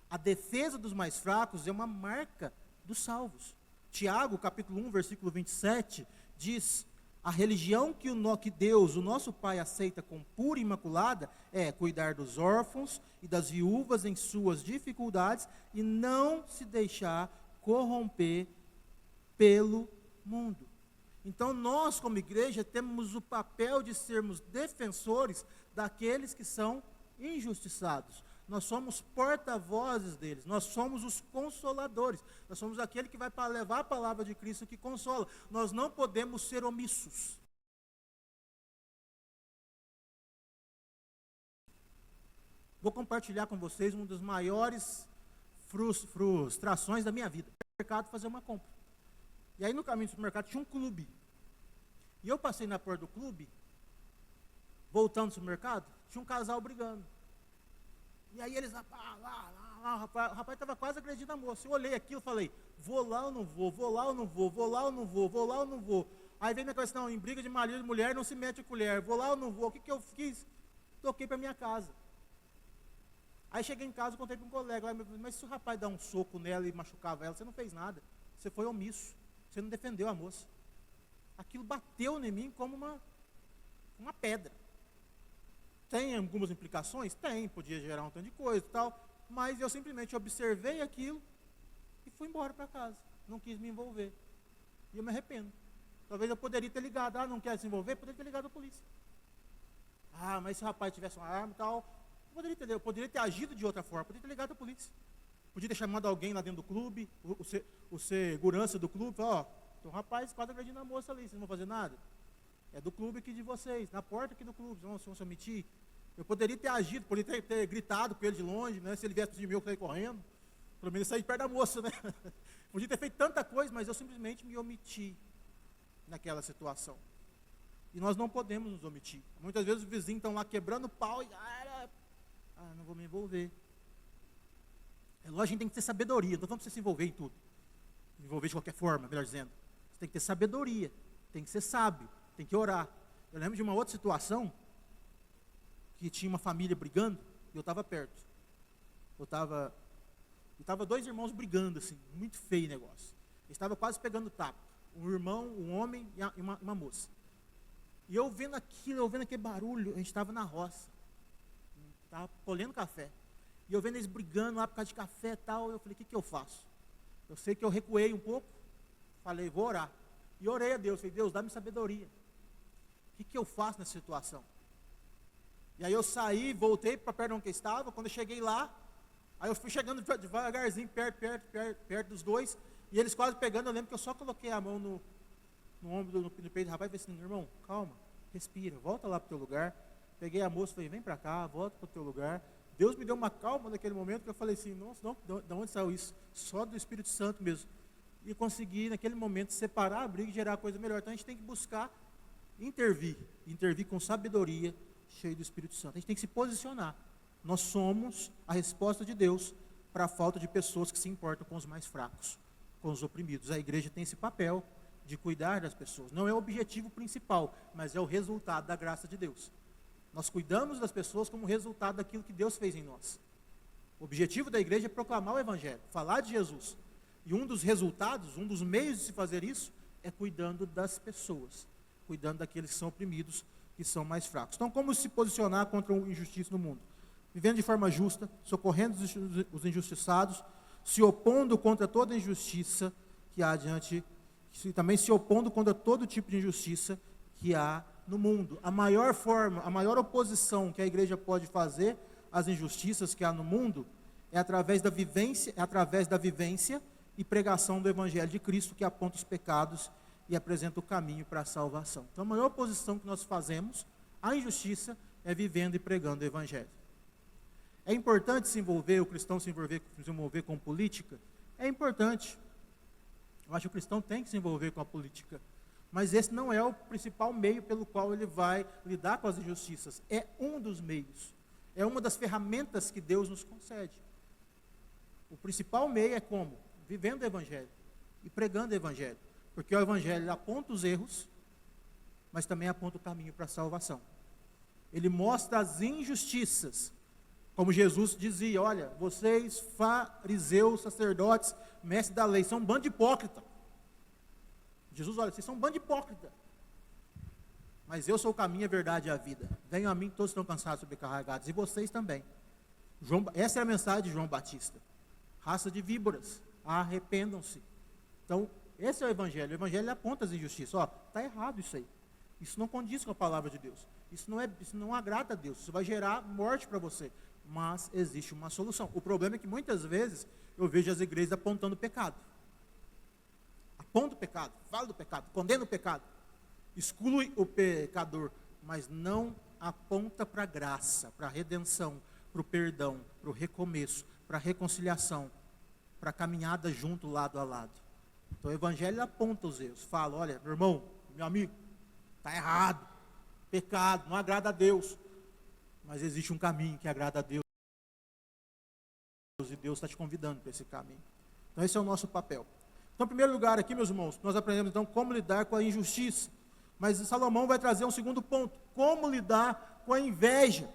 A defesa dos mais fracos é uma marca dos salvos. Tiago, capítulo 1, versículo 27, diz, a religião que Deus, o nosso Pai, aceita como pura e imaculada é cuidar dos órfãos e das viúvas em suas dificuldades e não se deixar corromper pelo mundo. Então nós, como igreja, temos o papel de sermos defensores daqueles que são injustiçados. Nós somos porta-vozes deles, nós somos os consoladores, nós somos aquele que vai levar a palavra de Cristo que consola. Nós não podemos ser omissos. Vou compartilhar com vocês uma das maiores frustrações da minha vida. No mercado fazer uma compra. E aí no caminho do supermercado tinha um clube. E eu passei na porta do clube, voltando do supermercado, tinha um casal brigando. E aí eles, o rapaz estava quase agredindo a moça. Eu olhei aquilo e falei, vou lá ou não vou, vou lá ou não vou, vou lá ou não vou, vou lá ou não vou. Aí vem minha cabeça, não, em briga de marido e mulher não se mete a colher, vou lá ou não vou. O que eu fiz? Toquei para minha casa. Aí cheguei em casa e contei para um colega, mas se o rapaz dar um soco nela e machucava ela, você não fez nada, você foi omisso, você não defendeu a moça. Aquilo bateu em mim como uma pedra. Tem algumas implicações? Tem, podia gerar um tanto de coisa e tal, mas eu simplesmente observei aquilo e fui embora para casa. Não quis me envolver. E eu me arrependo. Talvez eu poderia ter ligado, não quer se envolver, poderia ter ligado a polícia. Mas se o rapaz tivesse uma arma e tal, eu poderia ter agido de outra forma, poderia ter ligado a polícia. Podia ter chamado alguém lá dentro do clube, o segurança do clube, tem um rapaz quase agredindo a moça ali, vocês não vão fazer nada? É do clube aqui de vocês, na porta aqui do clube, vocês vão se omitir. Eu poderia ter agido, poderia ter gritado com ele de longe, né? Se ele viesse de mim, eu sair correndo. Pelo menos sair perto da moça, né? Podia ter feito tanta coisa, mas eu simplesmente me omiti naquela situação. E nós não podemos nos omitir. Muitas vezes os vizinhos estão lá quebrando pau e não vou me envolver. É lógico, a gente tem que ter sabedoria, não vamos se envolver em tudo. Envolver de qualquer forma, melhor dizendo. Você tem que ter sabedoria, tem que ser sábio, tem que orar. Eu lembro de uma outra situação, que tinha uma família brigando, e eu estava perto. Estava dois irmãos brigando, assim, muito feio o negócio. Eles estavam quase pegando tapa. Um irmão, um homem e uma moça. E eu vendo aquele barulho, a gente estava na roça. Estava colhendo café. E eu vendo eles brigando lá por causa de café e tal, eu falei, o que eu faço? Eu sei que eu recuei um pouco, falei, vou orar. E orei a Deus, falei, Deus, dá-me sabedoria. O que eu faço nessa situação? E aí eu saí, voltei para perto de onde eu estava. Quando eu cheguei lá, aí eu fui chegando devagarzinho, perto dos dois, e eles quase pegando. Eu lembro que eu só coloquei a mão no ombro, no peito do rapaz, e falei assim, irmão, calma, respira, volta lá para o teu lugar. Peguei a moça, falei, vem para cá, volta para o teu lugar. Deus me deu uma calma naquele momento, que eu falei assim, nossa, não, de onde saiu isso? Só do Espírito Santo mesmo. E consegui, naquele momento, separar a briga e gerar coisa melhor. Então a gente tem que buscar intervir com sabedoria, cheio do Espírito Santo. A gente tem que se posicionar. Nós somos a resposta de Deus para a falta de pessoas que se importam com os mais fracos, com os oprimidos. A igreja tem esse papel de cuidar das pessoas. Não é o objetivo principal, mas é o resultado da graça de Deus. Nós cuidamos das pessoas como resultado daquilo que Deus fez em nós. O objetivo da igreja é proclamar o Evangelho, falar de Jesus. E um dos resultados, um dos meios de se fazer isso, é cuidando das pessoas, cuidando daqueles que são oprimidos, que são mais fracos. Então, como se posicionar contra a injustiça no mundo? Vivendo de forma justa, socorrendo os injustiçados, se opondo contra toda injustiça que há também se opondo contra todo tipo de injustiça que há no mundo. A maior oposição que a igreja pode fazer às injustiças que há no mundo é através da vivência e pregação do Evangelho de Cristo, que aponta os pecados e apresenta o caminho para a salvação. Então, a maior oposição que nós fazemos à injustiça é vivendo e pregando o Evangelho. É importante o cristão se envolver com política? É importante. Eu acho que o cristão tem que se envolver com a política. Mas esse não é o principal meio pelo qual ele vai lidar com as injustiças. É um dos meios. É uma das ferramentas que Deus nos concede. O principal meio é como? Vivendo o Evangelho e pregando o Evangelho. Porque o Evangelho aponta os erros, mas também aponta o caminho para a salvação. Ele mostra as injustiças. Como Jesus dizia, olha, vocês fariseus, sacerdotes, mestres da lei, são um bando de hipócrita. Jesus, olha, vocês são um bando de hipócrita. Mas eu sou o caminho, a verdade e a vida. Venham a mim, todos estão cansados, sobrecarregados, e vocês também. Essa é a mensagem de João Batista. Raça de víboras, arrependam-se. Então, esse é o Evangelho. O Evangelho aponta as injustiças. Está errado isso aí. Isso não condiz com a palavra de Deus. Isso não agrada a Deus. Isso vai gerar morte para você. Mas existe uma solução. O problema é que muitas vezes eu vejo as igrejas apontando o pecado. Aponta o pecado, fala do pecado, condena o pecado, exclui o pecador, mas não aponta para a graça, para a redenção, para o perdão, para o recomeço, para a reconciliação, para a caminhada junto, lado a lado. Então o Evangelho aponta os erros, fala, olha, meu irmão, meu amigo, está errado, pecado, não agrada a Deus, mas existe um caminho que agrada a Deus, e Deus está te convidando para esse caminho. Então esse é o nosso papel. Então, em primeiro lugar aqui, meus irmãos, nós aprendemos então como lidar com a injustiça. Mas Salomão vai trazer um segundo ponto, como lidar com a inveja.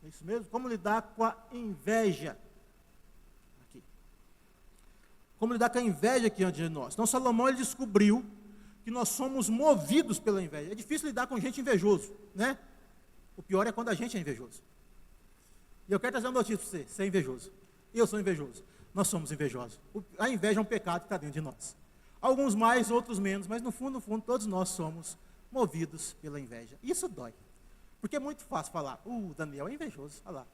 É isso mesmo? Como lidar com a inveja. Aqui. Como lidar com a inveja aqui diante de nós. Então, Salomão ele descobriu que nós somos movidos pela inveja. É difícil lidar com gente invejoso, né? O pior é quando a gente é invejoso. E eu quero trazer uma notícia para você é invejoso. Eu sou invejoso. Nós somos invejosos. A inveja é um pecado que está dentro de nós. Alguns mais, outros menos, mas no fundo, todos nós somos movidos pela inveja. Isso dói. Porque é muito fácil falar, Daniel é invejoso, olha lá.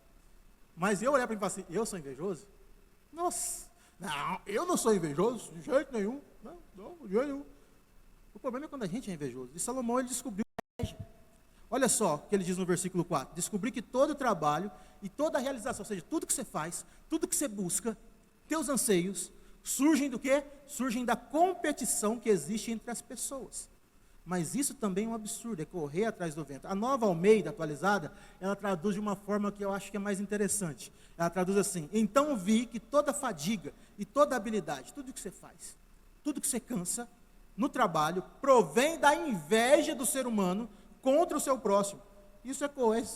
Mas eu olhar para mim e falar assim, eu sou invejoso? Nossa, não, eu não sou invejoso, de jeito nenhum. Não, de jeito nenhum. O problema é quando a gente é invejoso. E Salomão ele descobriu a inveja. Olha só o que ele diz no versículo 4. Descobri que todo trabalho e toda realização, ou seja, tudo que você faz, tudo que você busca, teus anseios, surgem do quê? Surgem da competição que existe entre as pessoas. Mas isso também é um absurdo, é correr atrás do vento. A Nova Almeida atualizada, ela traduz de uma forma que eu acho que é mais interessante. Ela traduz assim, então vi que toda fadiga e toda habilidade, tudo que você faz, tudo que você cansa no trabalho, provém da inveja do ser humano contra o seu próximo. Isso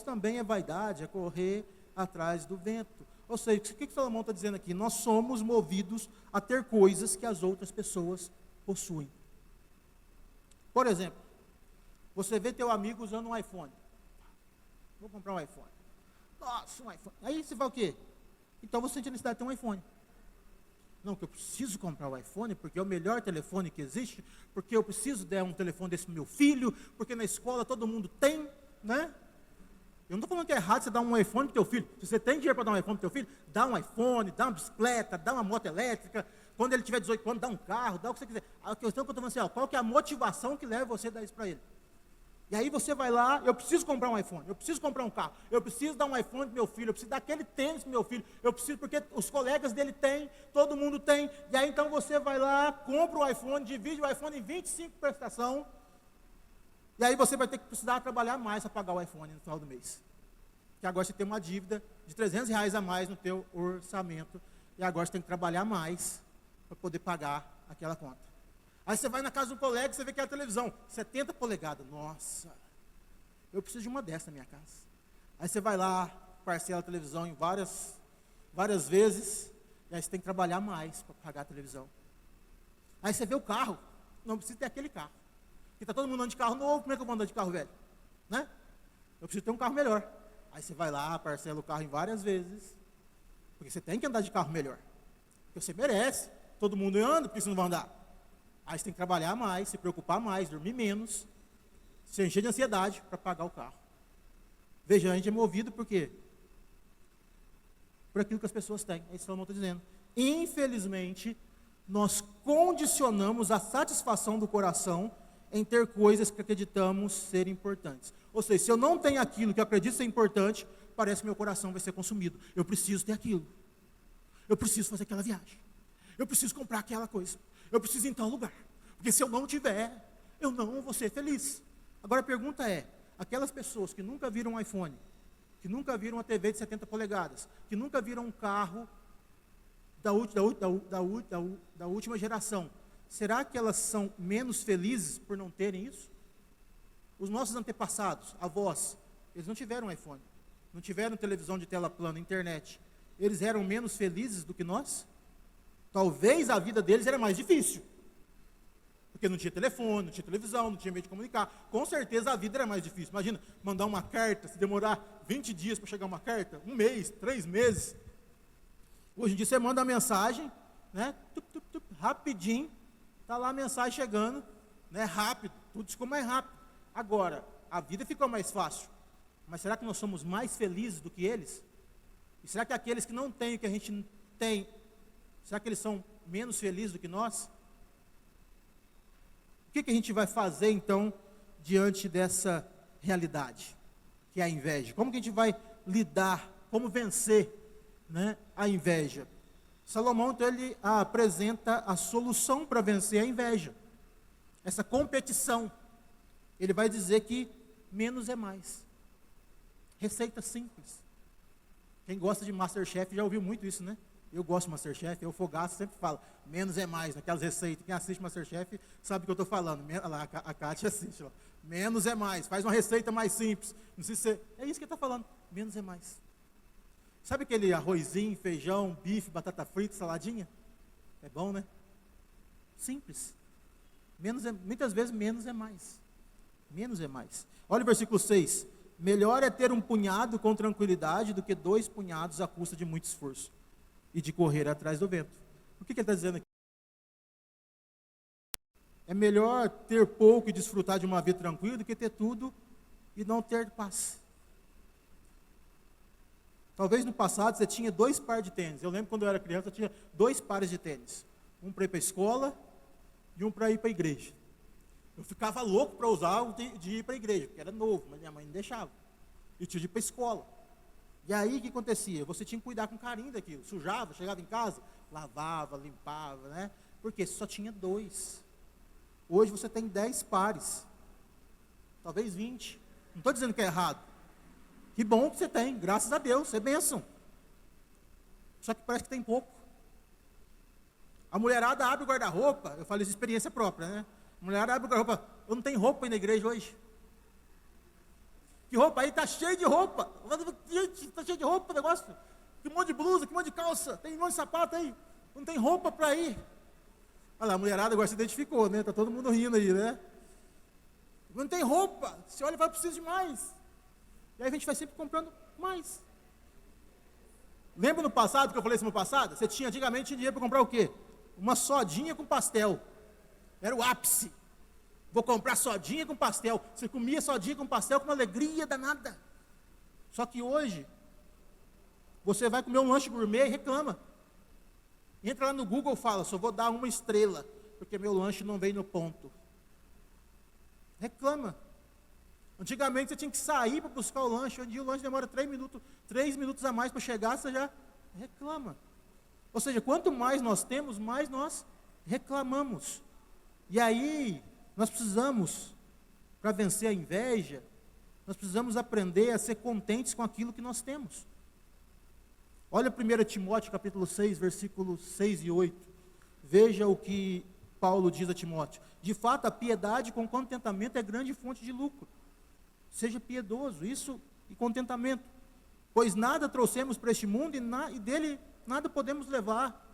também é vaidade, é correr atrás do vento. Ou seja, o que Salomão está dizendo aqui? Nós somos movidos a ter coisas que as outras pessoas possuem. Por exemplo, você vê teu amigo usando um iPhone. Vou comprar um iPhone. Nossa, um iPhone. Aí você vai o quê? Então você sente a necessidade de ter um iPhone. Não, que eu preciso comprar o iPhone, porque é o melhor telefone que existe, porque eu preciso dar um telefone desse para meu filho, porque na escola todo mundo tem, né? Eu não estou falando que é errado você dar um iPhone para o teu filho. Se você tem dinheiro para dar um iPhone para o teu filho, dá um iPhone, dá uma bicicleta, dá uma moto elétrica. Quando ele tiver 18 anos, dá um carro, dá o que você quiser. A questão que eu estou falando assim, qual que é a motivação que leva você a dar isso para ele? E aí você vai lá, eu preciso comprar um iPhone, eu preciso comprar um carro, eu preciso dar um iPhone para meu filho, eu preciso dar aquele tênis para meu filho, eu preciso porque os colegas dele têm, todo mundo tem. E aí então você vai lá, compra o iPhone, divide o iPhone em 25 prestações. E aí você vai ter que precisar trabalhar mais para pagar o iPhone no final do mês. Que agora você tem uma dívida de R$300 a mais no teu orçamento. E agora você tem que trabalhar mais para poder pagar aquela conta. Aí você vai na casa de um colega e você vê aquela televisão, 70 polegadas. Nossa, eu preciso de uma dessa na minha casa. Aí você vai lá, parcela a televisão em várias vezes. E aí você tem que trabalhar mais para pagar a televisão. Aí você vê o carro, não precisa ter aquele carro. Porque está todo mundo andando de carro novo, como é que eu vou andar de carro velho? Né? Eu preciso ter um carro melhor. Aí você vai lá, parcela o carro em várias vezes, porque você tem que andar de carro melhor. Porque você merece. Todo mundo anda, porque você não vai andar. Aí você tem que trabalhar mais, se preocupar mais, dormir menos, se encher de ansiedade para pagar o carro. Veja, a gente é movido por quê? Por aquilo que as pessoas têm. É isso que Salomão está dizendo. Infelizmente, nós condicionamos a satisfação do coração em ter coisas que acreditamos ser importantes. Ou seja, se eu não tenho aquilo que eu acredito ser importante, parece que meu coração vai ser consumido. Eu preciso ter aquilo. Eu preciso fazer aquela viagem. Eu preciso comprar aquela coisa. Eu preciso ir em tal lugar. Porque se eu não tiver, eu não vou ser feliz. Agora a pergunta é, aquelas pessoas que nunca viram um iPhone, que nunca viram uma TV de 70 polegadas, que nunca viram um carro da última geração, será que elas são menos felizes por não terem isso? Os nossos antepassados, avós, eles não tiveram iPhone, não tiveram televisão de tela plana, internet. Eles eram menos felizes do que nós? Talvez a vida deles era mais difícil. Porque não tinha telefone, não tinha televisão, não tinha meio de comunicar. Com certeza a vida era mais difícil. Imagina, mandar uma carta, se demorar 20 dias para chegar uma carta, 1 mês, 3 meses. Hoje em dia você manda uma mensagem, né, rapidinho, está lá a mensagem chegando, né, rápido, tudo ficou mais rápido. Agora, a vida ficou mais fácil. Mas será que nós somos mais felizes do que eles? E será que aqueles que não têm o que a gente tem, será que eles são menos felizes do que nós? O que a gente vai fazer, então, diante dessa realidade, que é a inveja? Como que a gente vai lidar, como vencer, né, a inveja? Salomão, então, ele apresenta a solução para vencer a inveja. Essa competição. Ele vai dizer que menos é mais. Receita simples. Quem gosta de Masterchef já ouviu muito isso, né? Eu gosto de Masterchef, eu Fogaço sempre falo, menos é mais, naquelas receitas. Quem assiste Masterchef sabe o que eu estou falando. Lá, a Kátia assiste, ó. Menos é mais, faz uma receita mais simples. Não sei se é isso que ele está falando, menos é mais. Sabe aquele arrozinho, feijão, bife, batata frita, saladinha? É bom, né? Simples. Muitas vezes menos é mais. Menos é mais. Olha o versículo 6. Melhor é ter um punhado com tranquilidade do que 2 punhados à custa de muito esforço e de correr atrás do vento. O que ele está dizendo aqui? É melhor ter pouco e desfrutar de uma vida tranquila do que ter tudo e não ter paz. Talvez no passado você tinha 2 pares de tênis. Eu lembro quando eu era criança, eu tinha 2 pares de tênis. Um para ir para a escola e um para ir para a igreja. Eu ficava louco para usar o de ir para a igreja, porque era novo, mas minha mãe não deixava. E tinha de ir para a escola. E aí o que acontecia? Você tinha que cuidar com carinho daquilo. Sujava, chegava em casa, lavava, limpava, né? Porque só tinha 2. Hoje você tem 10 pares. Talvez 20. Não estou dizendo que é errado. Que bom que você tem, graças a Deus, é bênção. Só que parece que tem pouco. A mulherada abre o guarda-roupa, eu falo isso de experiência própria, né? A mulherada abre o guarda-roupa, eu não tenho roupa aí na igreja hoje. Que roupa aí? Está cheio de roupa. Está cheio de roupa o negócio. Que monte de blusa, que monte de calça. Tem um monte de sapato aí. Não tem roupa para ir. Olha lá, a mulherada agora se identificou, né? Está todo mundo rindo aí, né? Não tem roupa. Você olha e vai, preciso de mais. E aí a gente vai sempre comprando mais. Lembra no passado, que eu falei semana passada? Você tinha, antigamente, dinheiro para comprar o quê? Uma sodinha com pastel. Era o ápice. Vou comprar sodinha com pastel. Você comia sodinha com pastel com uma alegria danada. Só que hoje, você vai comer um lanche gourmet e reclama. Entra lá no Google e fala, só vou dar 1 estrela, porque meu lanche não veio no ponto. Reclama. Antigamente você tinha que sair para buscar o lanche. Hoje em dia o lanche demora 3 minutos a mais para chegar, você já reclama. Ou seja, quanto mais nós temos, mais nós reclamamos. E aí, nós precisamos, para vencer a inveja, nós precisamos aprender a ser contentes com aquilo que nós temos. Olha 1 Timóteo capítulo 6, versículos 6 e 8. Veja o que Paulo diz a Timóteo. De fato, a piedade com contentamento é grande fonte de lucro. Seja piedoso, isso e contentamento. Pois nada trouxemos para este mundo e dele nada podemos levar.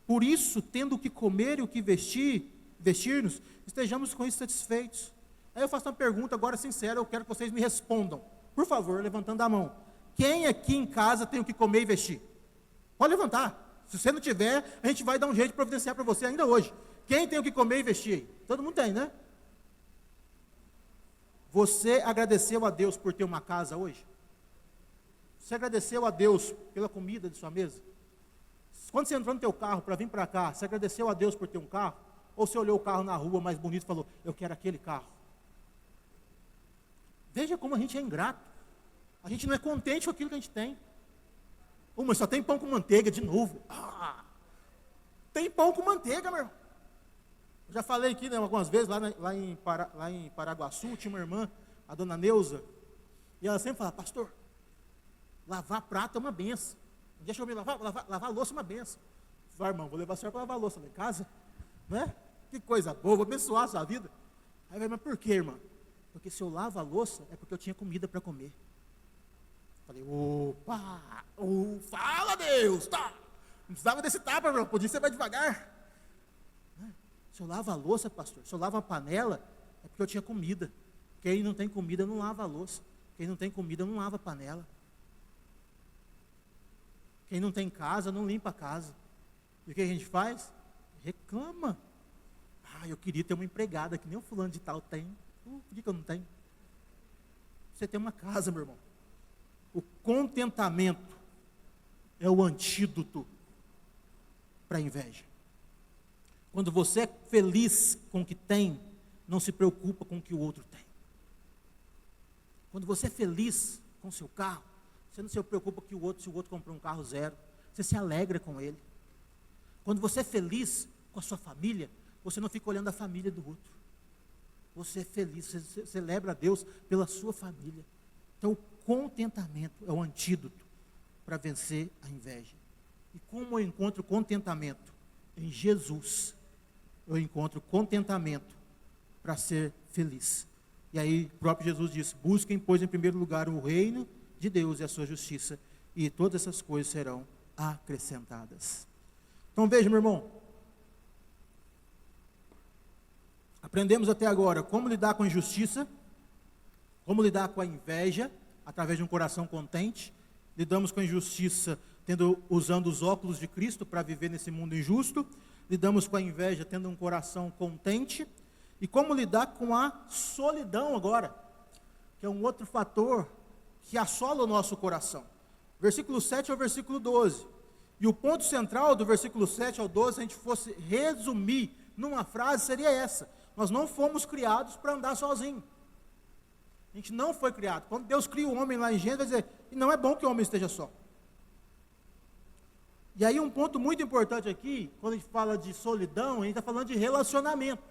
Por isso, tendo o que comer e o que vestir-nos, estejamos com isso satisfeitos. Aí eu faço uma pergunta agora sincera, eu quero que vocês me respondam. Por favor, levantando a mão. Quem aqui em casa tem o que comer e vestir? Pode levantar. Se você não tiver, a gente vai dar um jeito de providenciar para você ainda hoje. Quem tem o que comer e vestir? Todo mundo tem, né? Você agradeceu a Deus por ter uma casa hoje? Você agradeceu a Deus pela comida de sua mesa? Quando você entrou no teu carro para vir para cá, você agradeceu a Deus por ter um carro? Ou você olhou o carro na rua mais bonito e falou, eu quero aquele carro? Veja como a gente é ingrato. A gente não é contente com aquilo que a gente tem. Mas só tem pão com manteiga de novo. Tem pão com manteiga, meu irmão. Eu já falei aqui, né, algumas vezes, lá em Paraguaçu, tinha uma irmã, a dona Neuza, e ela sempre fala: pastor, lavar prato é uma benção. Deixa eu me lavar louça é uma benção. Eu falei: irmão, vou levar a senhora para lavar louça lá em casa, né? Que coisa boa, vou abençoar a sua vida. Aí eu falei: mas por quê, irmã? Porque se eu lavo a louça, é porque eu tinha comida para comer. Falei: opa, fala Deus, tá? Não precisava desse tapa, irmão, podia ser mais devagar. Se eu lavo a louça, pastor, se eu lavo a panela, é porque eu tinha comida. Quem não tem comida não lava a louça. Quem não tem comida não lava a panela. Quem não tem casa não limpa a casa. E o que a gente faz? Reclama. Eu queria ter uma empregada que nem o fulano de tal tem. Por que eu não tenho? Você tem uma casa, meu irmão. O contentamento é o antídoto para a inveja. Quando você é feliz com o que tem, não se preocupa com o que o outro tem. Quando você é feliz com o seu carro, você não se preocupa se o outro comprou um carro zero. Você se alegra com ele. Quando você é feliz com a sua família, você não fica olhando a família do outro. Você é feliz, você celebra a Deus pela sua família. Então, o contentamento é o antídoto para vencer a inveja. E como eu encontro contentamento? Em Jesus. Eu encontro contentamento para ser feliz. E aí, o próprio Jesus disse: busquem, pois, em primeiro lugar o reino de Deus e a sua justiça, e todas essas coisas serão acrescentadas. Então, veja, meu irmão, aprendemos até agora como lidar com a injustiça, como lidar com a inveja, através de um coração contente. Lidamos com a injustiça usando os óculos de Cristo para viver nesse mundo injusto. Lidamos com a inveja tendo um coração contente. E como lidar com a solidão agora, que é um outro fator que assola o nosso coração. Versículo 7 ao versículo 12. E o ponto central do versículo 7 ao 12, se a gente fosse resumir numa frase, seria essa: nós não fomos criados para andar sozinho. A gente não foi criado. Quando Deus cria o homem lá em Gênesis, vai dizer: e não é bom que o homem esteja só. E aí um ponto muito importante aqui, quando a gente fala de solidão, a gente está falando de relacionamento.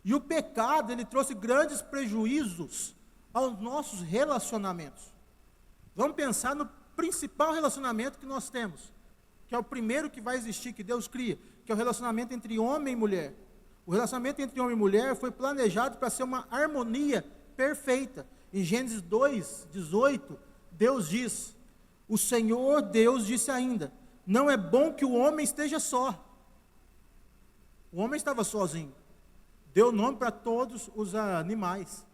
E o pecado, ele trouxe grandes prejuízos aos nossos relacionamentos. Vamos pensar no principal relacionamento que nós temos, que é o primeiro que vai existir, que Deus cria, que é o relacionamento entre homem e mulher. O relacionamento entre homem e mulher foi planejado para ser uma harmonia perfeita. Em Gênesis 2:18, Deus diz: o Senhor Deus disse ainda: não é bom que o homem esteja só. O homem estava sozinho. Deu nome para todos os animais.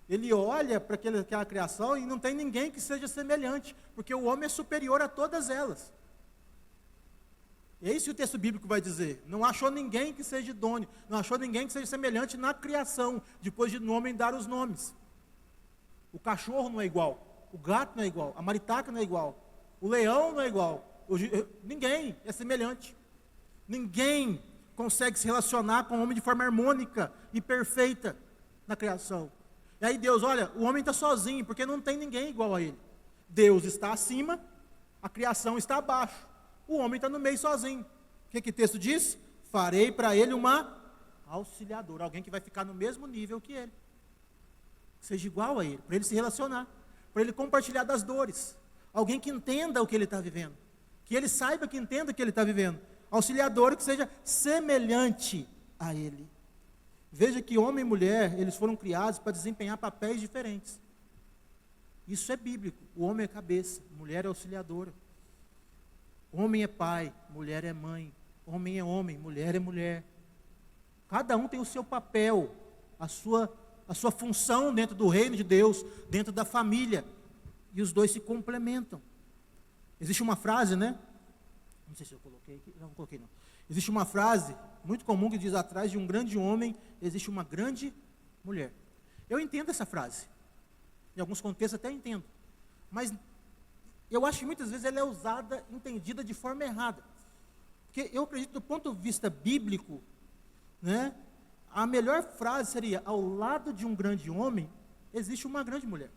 Ele olha para aquela criação e não tem ninguém que seja semelhante, porque o homem é superior a todas elas. É isso que o texto bíblico vai dizer. Não achou ninguém que seja idôneo, não achou ninguém que seja semelhante na criação, depois de no homem dar os nomes. O cachorro não é igual, o gato não é igual, a maritaca não é igual, o leão não é igual, ninguém é semelhante. Ninguém consegue se relacionar com o homem de forma harmônica e perfeita na criação. E aí Deus, olha, o homem está sozinho, porque não tem ninguém igual a ele. Deus está acima, a criação está abaixo, o homem está no meio sozinho. O que o texto diz? Farei para ele uma auxiliadora, alguém que vai ficar no mesmo nível que ele, que seja igual a ele, para ele se relacionar, para ele compartilhar das dores, alguém que entenda o que ele está vivendo, que ele saiba, que entenda o que ele está vivendo, auxiliador que seja semelhante a ele. Veja que homem e mulher, eles foram criados para desempenhar papéis diferentes. Isso é bíblico. O homem é cabeça, mulher é auxiliadora. Homem é pai, mulher é mãe. Homem é homem, mulher é mulher. Cada um tem o seu papel, a sua função dentro do reino de Deus, dentro da família. E os dois se complementam. Existe uma frase, né? Não sei se eu coloquei aqui, não coloquei não. Existe uma frase muito comum que diz: atrás de um grande homem existe uma grande mulher. Eu entendo essa frase, em alguns contextos até entendo, mas eu acho que muitas vezes ela é usada, entendida de forma errada, porque eu acredito, do ponto de vista bíblico, né, a melhor frase seria: ao lado de um grande homem existe uma grande mulher.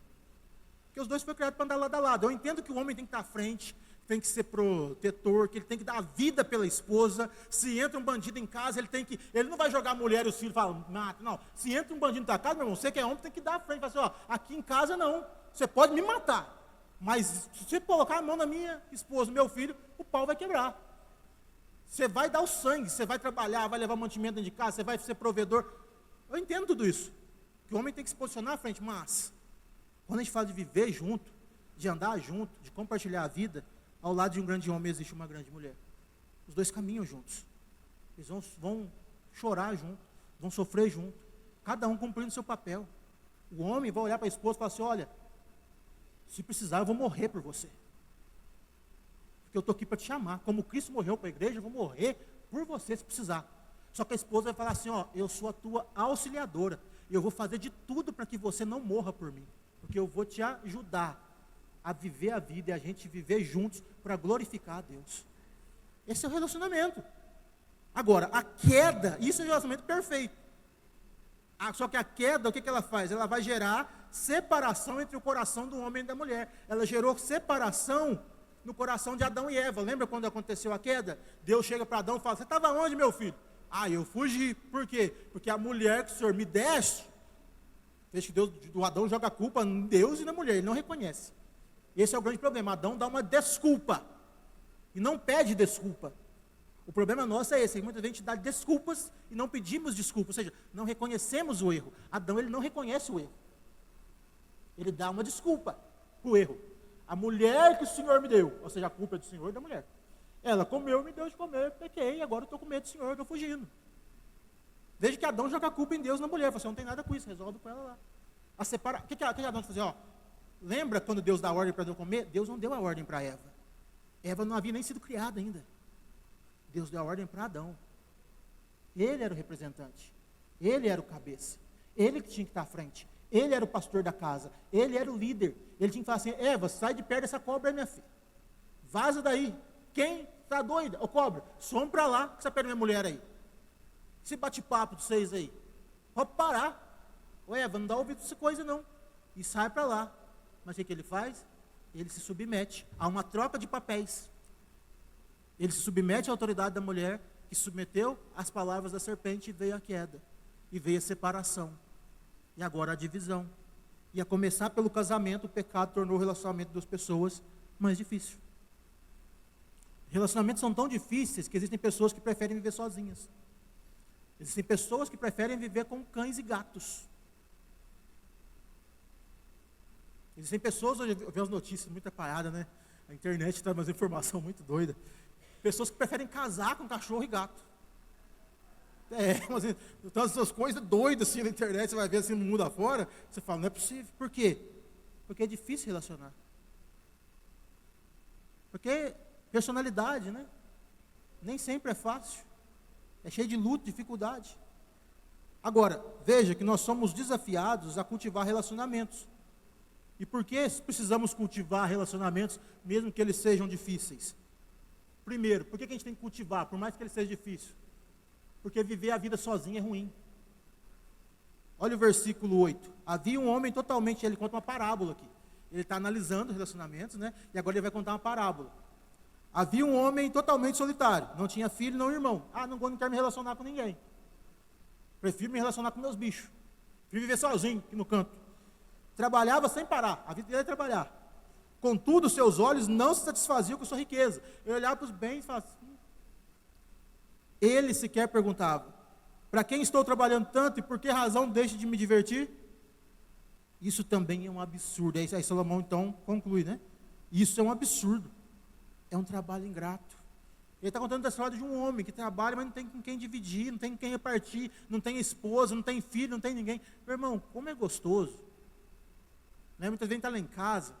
Porque os dois foram criados para andar lado a lado. Eu entendo que o homem tem que estar à frente, tem que ser protetor, que ele tem que dar a vida pela esposa. Se entra um bandido em casa, ele não vai jogar a mulher e os filhos e falar, mata, não. Se entra um bandido na tua casa, meu irmão, você que é homem, tem que dar a frente. Fala assim, ó, aqui em casa não, você pode me matar, mas se você colocar a mão na minha esposa, no meu filho, o pau vai quebrar. Você vai dar o sangue, você vai trabalhar, vai levar mantimento dentro de casa, você vai ser provedor. Eu entendo tudo isso, que o homem tem que se posicionar à frente, mas quando a gente fala de viver junto, de andar junto, de compartilhar a vida, ao lado de um grande homem existe uma grande mulher. Os dois caminham juntos. Eles vão chorar junto, vão sofrer junto, cada um cumprindo seu papel. O homem vai olhar para a esposa e falar assim, olha, se precisar eu vou morrer por você. Porque eu estou aqui para te chamar. Como Cristo morreu para a igreja, eu vou morrer por você se precisar. Só que a esposa vai falar assim, ó, eu sou a tua auxiliadora. E eu vou fazer de tudo para que você não morra por mim. Porque eu vou te ajudar a viver a vida e a gente viver juntos para glorificar a Deus. Esse é o relacionamento. Agora, a queda, isso é o relacionamento perfeito. Só que a queda, o que ela faz? Ela vai gerar separação entre o coração do homem e da mulher. Ela gerou separação no coração de Adão e Eva. Lembra quando aconteceu a queda? Deus chega para Adão e fala, você estava onde, meu filho? Ah, eu fugi. Por quê? Porque a mulher que o Senhor me deste, veja que o Adão joga a culpa em Deus e na mulher, ele não reconhece. Esse é o grande problema. Adão dá uma desculpa e não pede desculpa. O problema nosso é esse, que muitas vezes a gente dá desculpas e não pedimos desculpa, ou seja, não reconhecemos o erro. Adão, ele não reconhece o erro. Ele dá uma desculpa para o erro. A mulher que o Senhor me deu, ou seja, a culpa é do Senhor e da mulher. Ela comeu, me deu de comer, pequei, agora eu estou com medo do Senhor, estou fugindo. Veja que Adão joga a culpa em Deus e na mulher. Você não tem nada com isso, resolve com ela lá. O que Adão fazia? Ó, lembra quando Deus dá a ordem para Adão comer? Deus não deu a ordem para Eva. Eva não havia nem sido criada ainda. Deus deu a ordem para Adão. Ele era o representante. Ele era o cabeça. Ele que tinha que estar à frente. Ele era o pastor da casa. Ele era o líder. Ele tinha que falar assim, Eva, sai de perto dessa cobra aí, minha filha. Vaza daí. Quem está doida? Ô cobra, some para lá, que você perde minha mulher aí. Esse bate-papo de vocês aí. Pode parar. Ô Eva, não dá ouvido essa coisa não. E sai para lá. Mas o que ele faz? Ele se submete a uma troca de papéis. Ele se submete à autoridade da mulher, que submeteu às palavras da serpente, e veio a queda. E veio a separação. E agora a divisão. E a começar pelo casamento, o pecado tornou o relacionamento das pessoas mais difícil. Relacionamentos são tão difíceis que existem pessoas que preferem viver sozinhas. Existem pessoas que preferem viver com cães e gatos. Existem pessoas, hoje eu vejo as notícias muito atrapalhadas, né? A internet traz umas informação muito doida. Pessoas que preferem casar com cachorro e gato. Mas então essas coisas doidas assim na internet, você vai ver assim no mundo afora, você fala, não é possível. Por quê? Porque é difícil relacionar. Porque personalidade, né? Nem sempre é fácil. É cheio de luta, dificuldade. Agora, veja que nós somos desafiados a cultivar relacionamentos. E por que precisamos cultivar relacionamentos, mesmo que eles sejam difíceis? Primeiro, por que a gente tem que cultivar, por mais que ele seja difícil? Porque viver a vida sozinho é ruim. Olha o versículo 8. Havia um homem totalmente, ele conta uma parábola aqui. Ele está analisando os relacionamentos, né? E agora ele vai contar uma parábola. Havia um homem totalmente solitário, não tinha filho, não irmão. Não quero me relacionar com ninguém. Prefiro me relacionar com meus bichos. Prefiro viver sozinho, aqui no canto. Trabalhava sem parar, a vida dele é trabalhar. Contudo, seus olhos não se satisfaziam com sua riqueza. Ele olhava para os bens e falava assim. Ele sequer perguntava, para quem estou trabalhando tanto e por que razão deixo de me divertir? Isso também é um absurdo. Aí Salomão então conclui, né? Isso é um absurdo. É um trabalho ingrato. Ele está contando a história de um homem que trabalha, mas não tem com quem dividir, não tem com quem repartir, não tem esposa, não tem filho, não tem ninguém. Meu irmão, como é gostoso. Né? Muitas vezes a gente está lá em casa,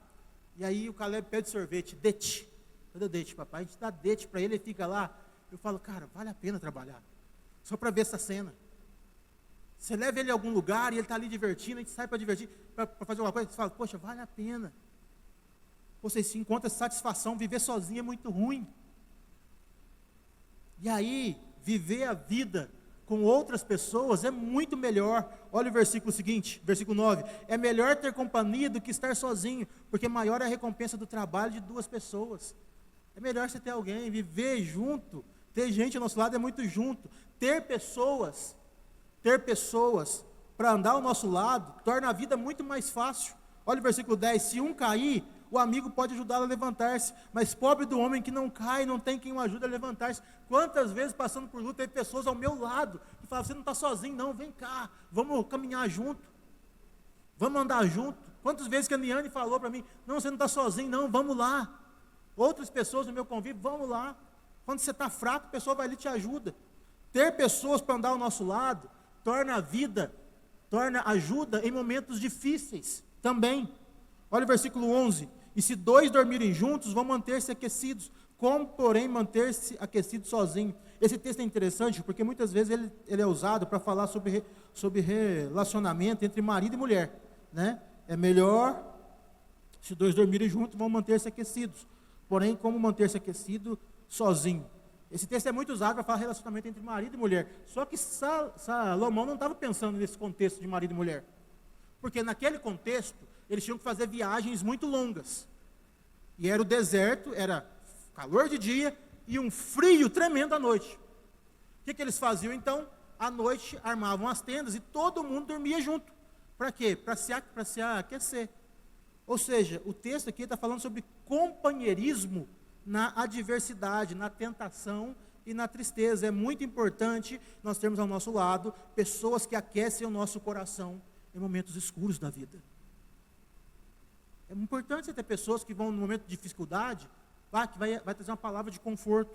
e aí o Caleb pede sorvete, dete. Cadê o dete, papai? A gente dá dete para ele, ele fica lá. Eu falo, cara, vale a pena trabalhar. Só para ver essa cena. Você leva ele a algum lugar e ele está ali divertindo, a gente sai para divertir, para fazer alguma coisa, você fala, poxa, vale a pena. Você se encontra satisfação, viver sozinho é muito ruim. E aí, viver a vida com outras pessoas é muito melhor. Olha o versículo seguinte, versículo 9. É melhor ter companhia do que estar sozinho, porque maior é a recompensa do trabalho de duas pessoas. É melhor você ter alguém, viver junto, ter gente ao nosso lado é muito junto. Ter pessoas para andar ao nosso lado, torna a vida muito mais fácil. Olha o versículo 10, se um cair, o amigo pode ajudá-lo a levantar-se, mas pobre do homem que não cai, não tem quem o ajude a levantar-se. Quantas vezes passando por luta, teve pessoas ao meu lado, que falavam, você não está sozinho não, vem cá, vamos caminhar junto, vamos andar junto. Quantas vezes que a Niane falou para mim, não, você não está sozinho não, vamos lá. Outras pessoas no meu convívio, vamos lá. Quando você está fraco, a pessoa vai ali e te ajuda. Ter pessoas para andar ao nosso lado, ajuda em momentos difíceis também. Olha o versículo 11, e se dois dormirem juntos, vão manter-se aquecidos, como porém manter-se aquecido sozinho. Esse texto é interessante, porque muitas vezes ele é usado para falar sobre relacionamento entre marido e mulher, né? É melhor, se dois dormirem juntos, vão manter-se aquecidos, porém como manter-se aquecido sozinho. Esse texto é muito usado para falar relacionamento entre marido e mulher, só que Salomão não estava pensando nesse contexto de marido e mulher, porque naquele contexto, eles tinham que fazer viagens muito longas. E era o deserto, era calor de dia e um frio tremendo à noite. O que eles faziam então? À noite armavam as tendas e todo mundo dormia junto. Para quê? Para se aquecer. Ou seja, o texto aqui está falando sobre companheirismo na adversidade, na tentação e na tristeza. É muito importante nós termos ao nosso lado pessoas que aquecem o nosso coração em momentos escuros da vida. É importante você ter pessoas que vão no momento de dificuldade, que vai trazer uma palavra de conforto.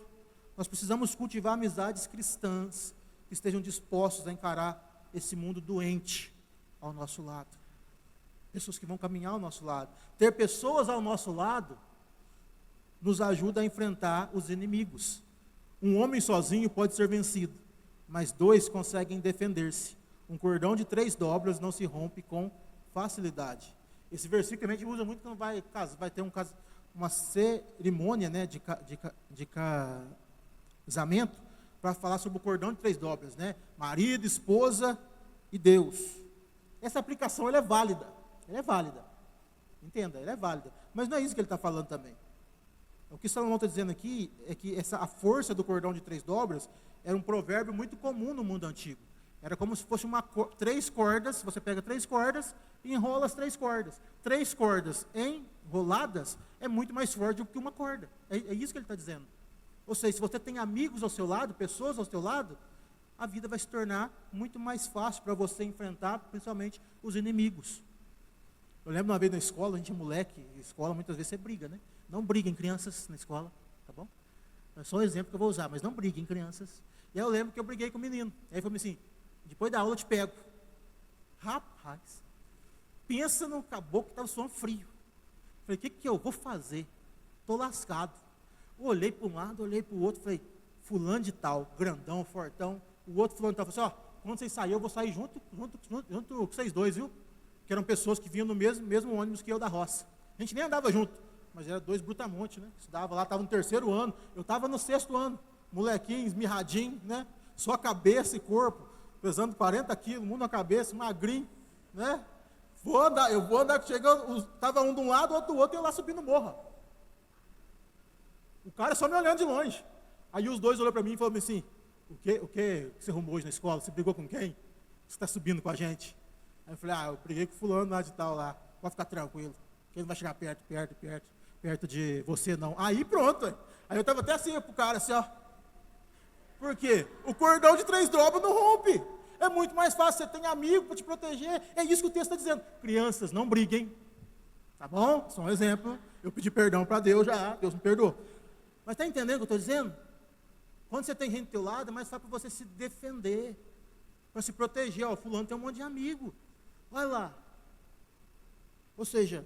Nós precisamos cultivar amizades cristãs que estejam dispostos a encarar esse mundo doente ao nosso lado. Pessoas que vão caminhar ao nosso lado. Ter pessoas ao nosso lado nos ajuda a enfrentar os inimigos. Um homem sozinho pode ser vencido, mas dois conseguem defender-se. Um cordão de 3 dobras não se rompe com facilidade. Esse versículo a gente usa muito quando vai ter uma cerimônia, né, de casamento, para falar sobre o cordão de 3 dobras, né? Marido, esposa e Deus. Essa aplicação ela é válida. Entenda, ela é válida. Mas não é isso que ele está falando também. O que Salomão está dizendo aqui é que a força do cordão de 3 dobras era um provérbio muito comum no mundo antigo. Era como se fosse 3 cordas, você pega 3 cordas e enrola as 3 cordas. 3 cordas enroladas é muito mais forte do que uma corda. É isso que ele está dizendo. Ou seja, se você tem amigos ao seu lado, pessoas ao seu lado, a vida vai se tornar muito mais fácil para você enfrentar, principalmente, os inimigos. Eu lembro uma vez na escola, a gente é moleque, escola muitas vezes você briga, né? Não briguem crianças na escola, tá bom? É só um exemplo que eu vou usar, mas não briguem crianças. E aí eu lembro que eu briguei com o menino. Aí ele falou assim, depois da aula eu te pego. Rapaz, pensa no caboclo que estava suando frio. Falei, o que eu vou fazer? Estou lascado. Olhei para um lado, olhei para o outro, falei, fulano de tal, grandão, fortão. O outro fulano de tal, falei assim, quando vocês saírem, eu vou sair junto com vocês dois, viu? Que eram pessoas que vinham no mesmo ônibus que eu da roça. A gente nem andava junto, mas era 2 brutamontes, né? Estudava lá, estava no 3º ano, eu estava no 6º ano. Molequinho, esmirradinho, né? Só cabeça e corpo, pesando 40 quilos, mundo na cabeça, magrinho, né? Eu vou andar, chegando, estava um de um lado, outro do outro, e eu lá subindo o morro. O cara só me olhando de longe. Aí os dois olharam para mim e falaram assim, o que você arrumou hoje na escola? Você brigou com quem? Você está subindo com a gente? Aí eu falei, eu briguei com fulano lá de tal lá, pode ficar tranquilo, que ele não vai chegar perto de você não. Aí pronto, aí eu estava até assim pro cara, assim, Por quê? O cordão de 3 dobras não rompe. É muito mais fácil, você tem amigo para te proteger. É isso que o texto está dizendo. Crianças, não briguem. Tá bom? Só um exemplo. Eu pedi perdão para Deus já, Deus me perdoou. Mas está entendendo o que eu estou dizendo? Quando você tem gente do teu lado, é mais fácil para você se defender, para se proteger. Fulano tem um monte de amigo. Vai lá. Ou seja,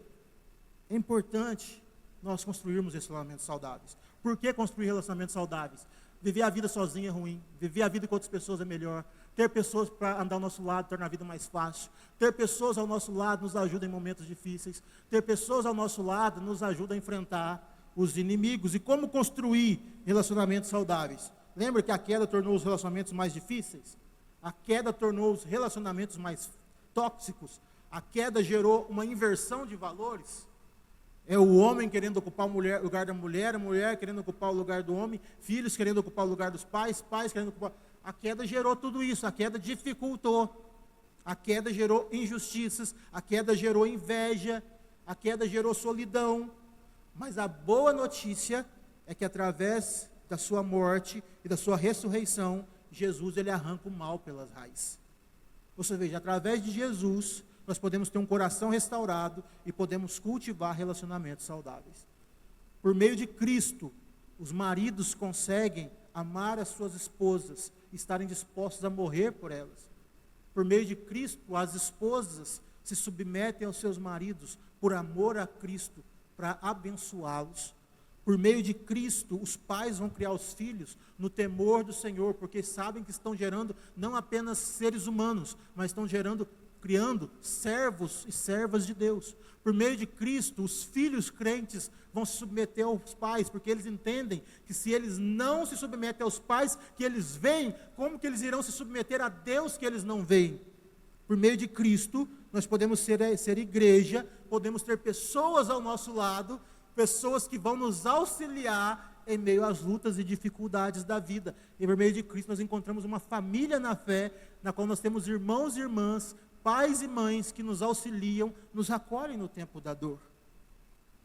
é importante nós construirmos relacionamentos saudáveis. Por que construir relacionamentos saudáveis? Viver a vida sozinho é ruim. Viver a vida com outras pessoas é melhor. Ter pessoas para andar ao nosso lado torna a vida mais fácil. Ter pessoas ao nosso lado nos ajuda em momentos difíceis. Ter pessoas ao nosso lado nos ajuda a enfrentar os inimigos. E como construir relacionamentos saudáveis? Lembra que a queda tornou os relacionamentos mais difíceis? A queda tornou os relacionamentos mais tóxicos. A queda gerou uma inversão de valores. É o homem querendo ocupar o lugar da mulher, a mulher querendo ocupar o lugar do homem, filhos querendo ocupar o lugar dos pais, pais querendo ocupar... A queda gerou tudo isso, a queda dificultou. A queda gerou injustiças, a queda gerou inveja, a queda gerou solidão. Mas a boa notícia é que através da sua morte e da sua ressurreição, Jesus ele arranca o mal pelas raízes. Você veja, através de Jesus, nós podemos ter um coração restaurado e podemos cultivar relacionamentos saudáveis. Por meio de Cristo, os maridos conseguem amar as suas esposas e estarem dispostos a morrer por elas. Por meio de Cristo, as esposas se submetem aos seus maridos por amor a Cristo, para abençoá-los. Por meio de Cristo, os pais vão criar os filhos no temor do Senhor, porque sabem que estão gerando não apenas seres humanos, mas estão criando servos e servas de Deus. Por meio de Cristo, os filhos crentes vão se submeter aos pais, porque eles entendem que se eles não se submetem aos pais que eles veem, como que eles irão se submeter a Deus que eles não veem? Por meio de Cristo, nós podemos ser igreja, podemos ter pessoas ao nosso lado, pessoas que vão nos auxiliar em meio às lutas e dificuldades da vida. E por meio de Cristo nós encontramos uma família na fé, na qual nós temos irmãos e irmãs, pais e mães que nos auxiliam, nos acolhem no tempo da dor.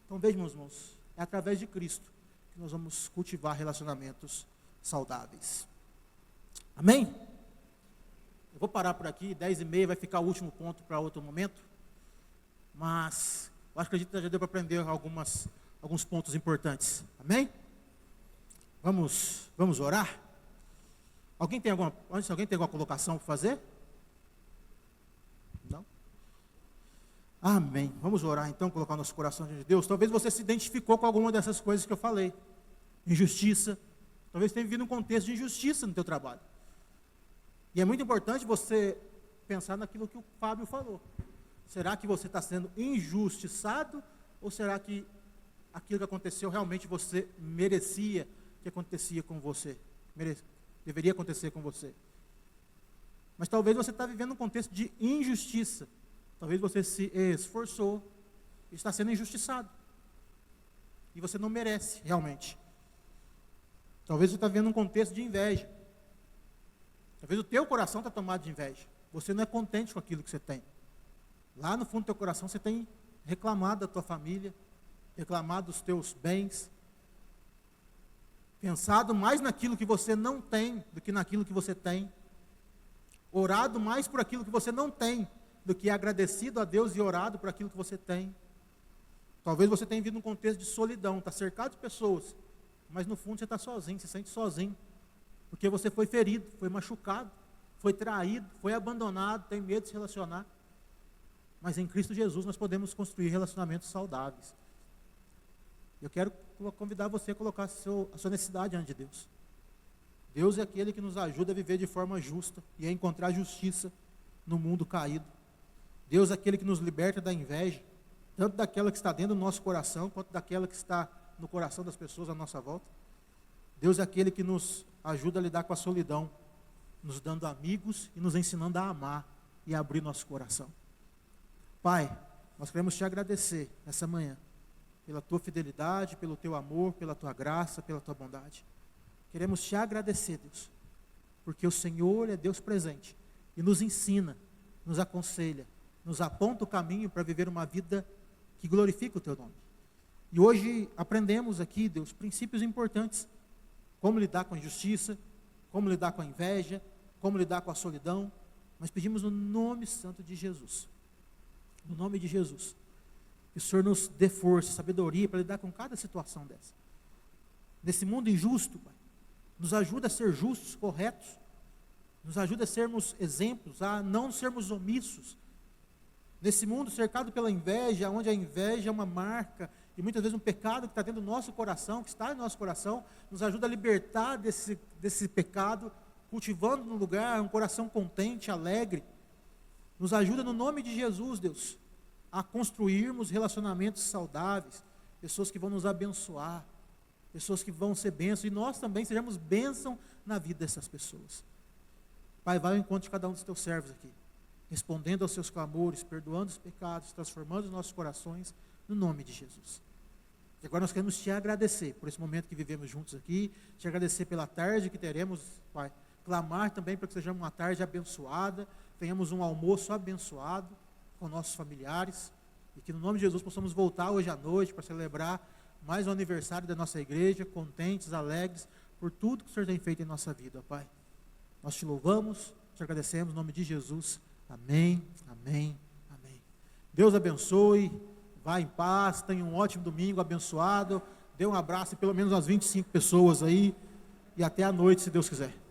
Então vejam, meus irmãos, é através de Cristo que nós vamos cultivar relacionamentos saudáveis. Amém? Eu vou parar por aqui, 10h30 vai ficar o último ponto para outro momento, mas eu acho que a gente já deu para aprender alguns pontos importantes. Amém? Vamos orar? Alguém tem alguma colocação para fazer? Não? Amém. Vamos orar então, colocar o nosso coração diante de Deus. Talvez você se identificou com alguma dessas coisas que eu falei. Injustiça. Talvez tenha vivido um contexto de injustiça no teu trabalho. E é muito importante você pensar naquilo que o Fábio falou. Será que você está sendo injustiçado? Ou será que aquilo que aconteceu realmente você merecia que acontecia com você? Deveria acontecer com você. Mas talvez você está vivendo um contexto de injustiça. Talvez você se esforçou e está sendo injustiçado. E você não merece realmente. Talvez você está vivendo um contexto de inveja. Talvez o teu coração está tomado de inveja. Você não é contente com aquilo que você tem. Lá no fundo do teu coração você tem reclamado da tua família, reclamado dos teus bens, pensado mais naquilo que você não tem do que naquilo que você tem, orado mais por aquilo que você não tem do que agradecido a Deus e orado por aquilo que você tem. Talvez você tenha vivido num contexto de solidão, está cercado de pessoas, mas no fundo você está sozinho, se sente sozinho. Porque você foi ferido, foi machucado, foi traído, foi abandonado, tem medo de se relacionar. Mas em Cristo Jesus nós podemos construir relacionamentos saudáveis. Eu quero convidar você a colocar a sua necessidade diante de Deus. Deus é aquele que nos ajuda a viver de forma justa e a encontrar justiça no mundo caído. Deus é aquele que nos liberta da inveja, tanto daquela que está dentro do nosso coração, quanto daquela que está no coração das pessoas à nossa volta. Deus é aquele que nos ajuda a lidar com a solidão, nos dando amigos e nos ensinando a amar e a abrir nosso coração. Pai, nós queremos te agradecer nessa manhã, pela tua fidelidade, pelo teu amor, pela tua graça, pela tua bondade. Queremos te agradecer, Deus, porque o Senhor é Deus presente e nos ensina, nos aconselha, nos aponta o caminho para viver uma vida que glorifica o teu nome. E hoje aprendemos aqui, Deus, princípios importantes. Como lidar com a injustiça, como lidar com a inveja, como lidar com a solidão. Nós pedimos no nome santo de Jesus, no nome de Jesus, que o Senhor nos dê força, sabedoria para lidar com cada situação dessa. Nesse mundo injusto, Pai, nos ajuda a ser justos, corretos, nos ajuda a sermos exemplos, a não sermos omissos. Nesse mundo cercado pela inveja, onde a inveja é uma marca, e muitas vezes um pecado que está dentro do nosso coração, que está no nosso coração, nos ajuda a libertar desse pecado, cultivando no lugar um coração contente, alegre. Nos ajuda no nome de Jesus, Deus, a construirmos relacionamentos saudáveis, pessoas que vão nos abençoar, pessoas que vão ser bênção, e nós também sejamos bênção na vida dessas pessoas. Pai, vai ao encontro de cada um dos teus servos aqui, respondendo aos seus clamores, perdoando os pecados, transformando os nossos corações, no nome de Jesus. E agora nós queremos te agradecer por esse momento que vivemos juntos aqui, te agradecer pela tarde que teremos, Pai, clamar também para que sejamos uma tarde abençoada, tenhamos um almoço abençoado com nossos familiares, e que no nome de Jesus possamos voltar hoje à noite para celebrar mais um aniversário da nossa igreja, contentes, alegres, por tudo que o Senhor tem feito em nossa vida, Pai. Nós te louvamos, te agradecemos, em nome de Jesus. Amém, amém, amém. Deus abençoe, vá em paz, tenha um ótimo domingo abençoado, dê um abraço em pelo menos umas 25 pessoas aí, e até a noite, se Deus quiser.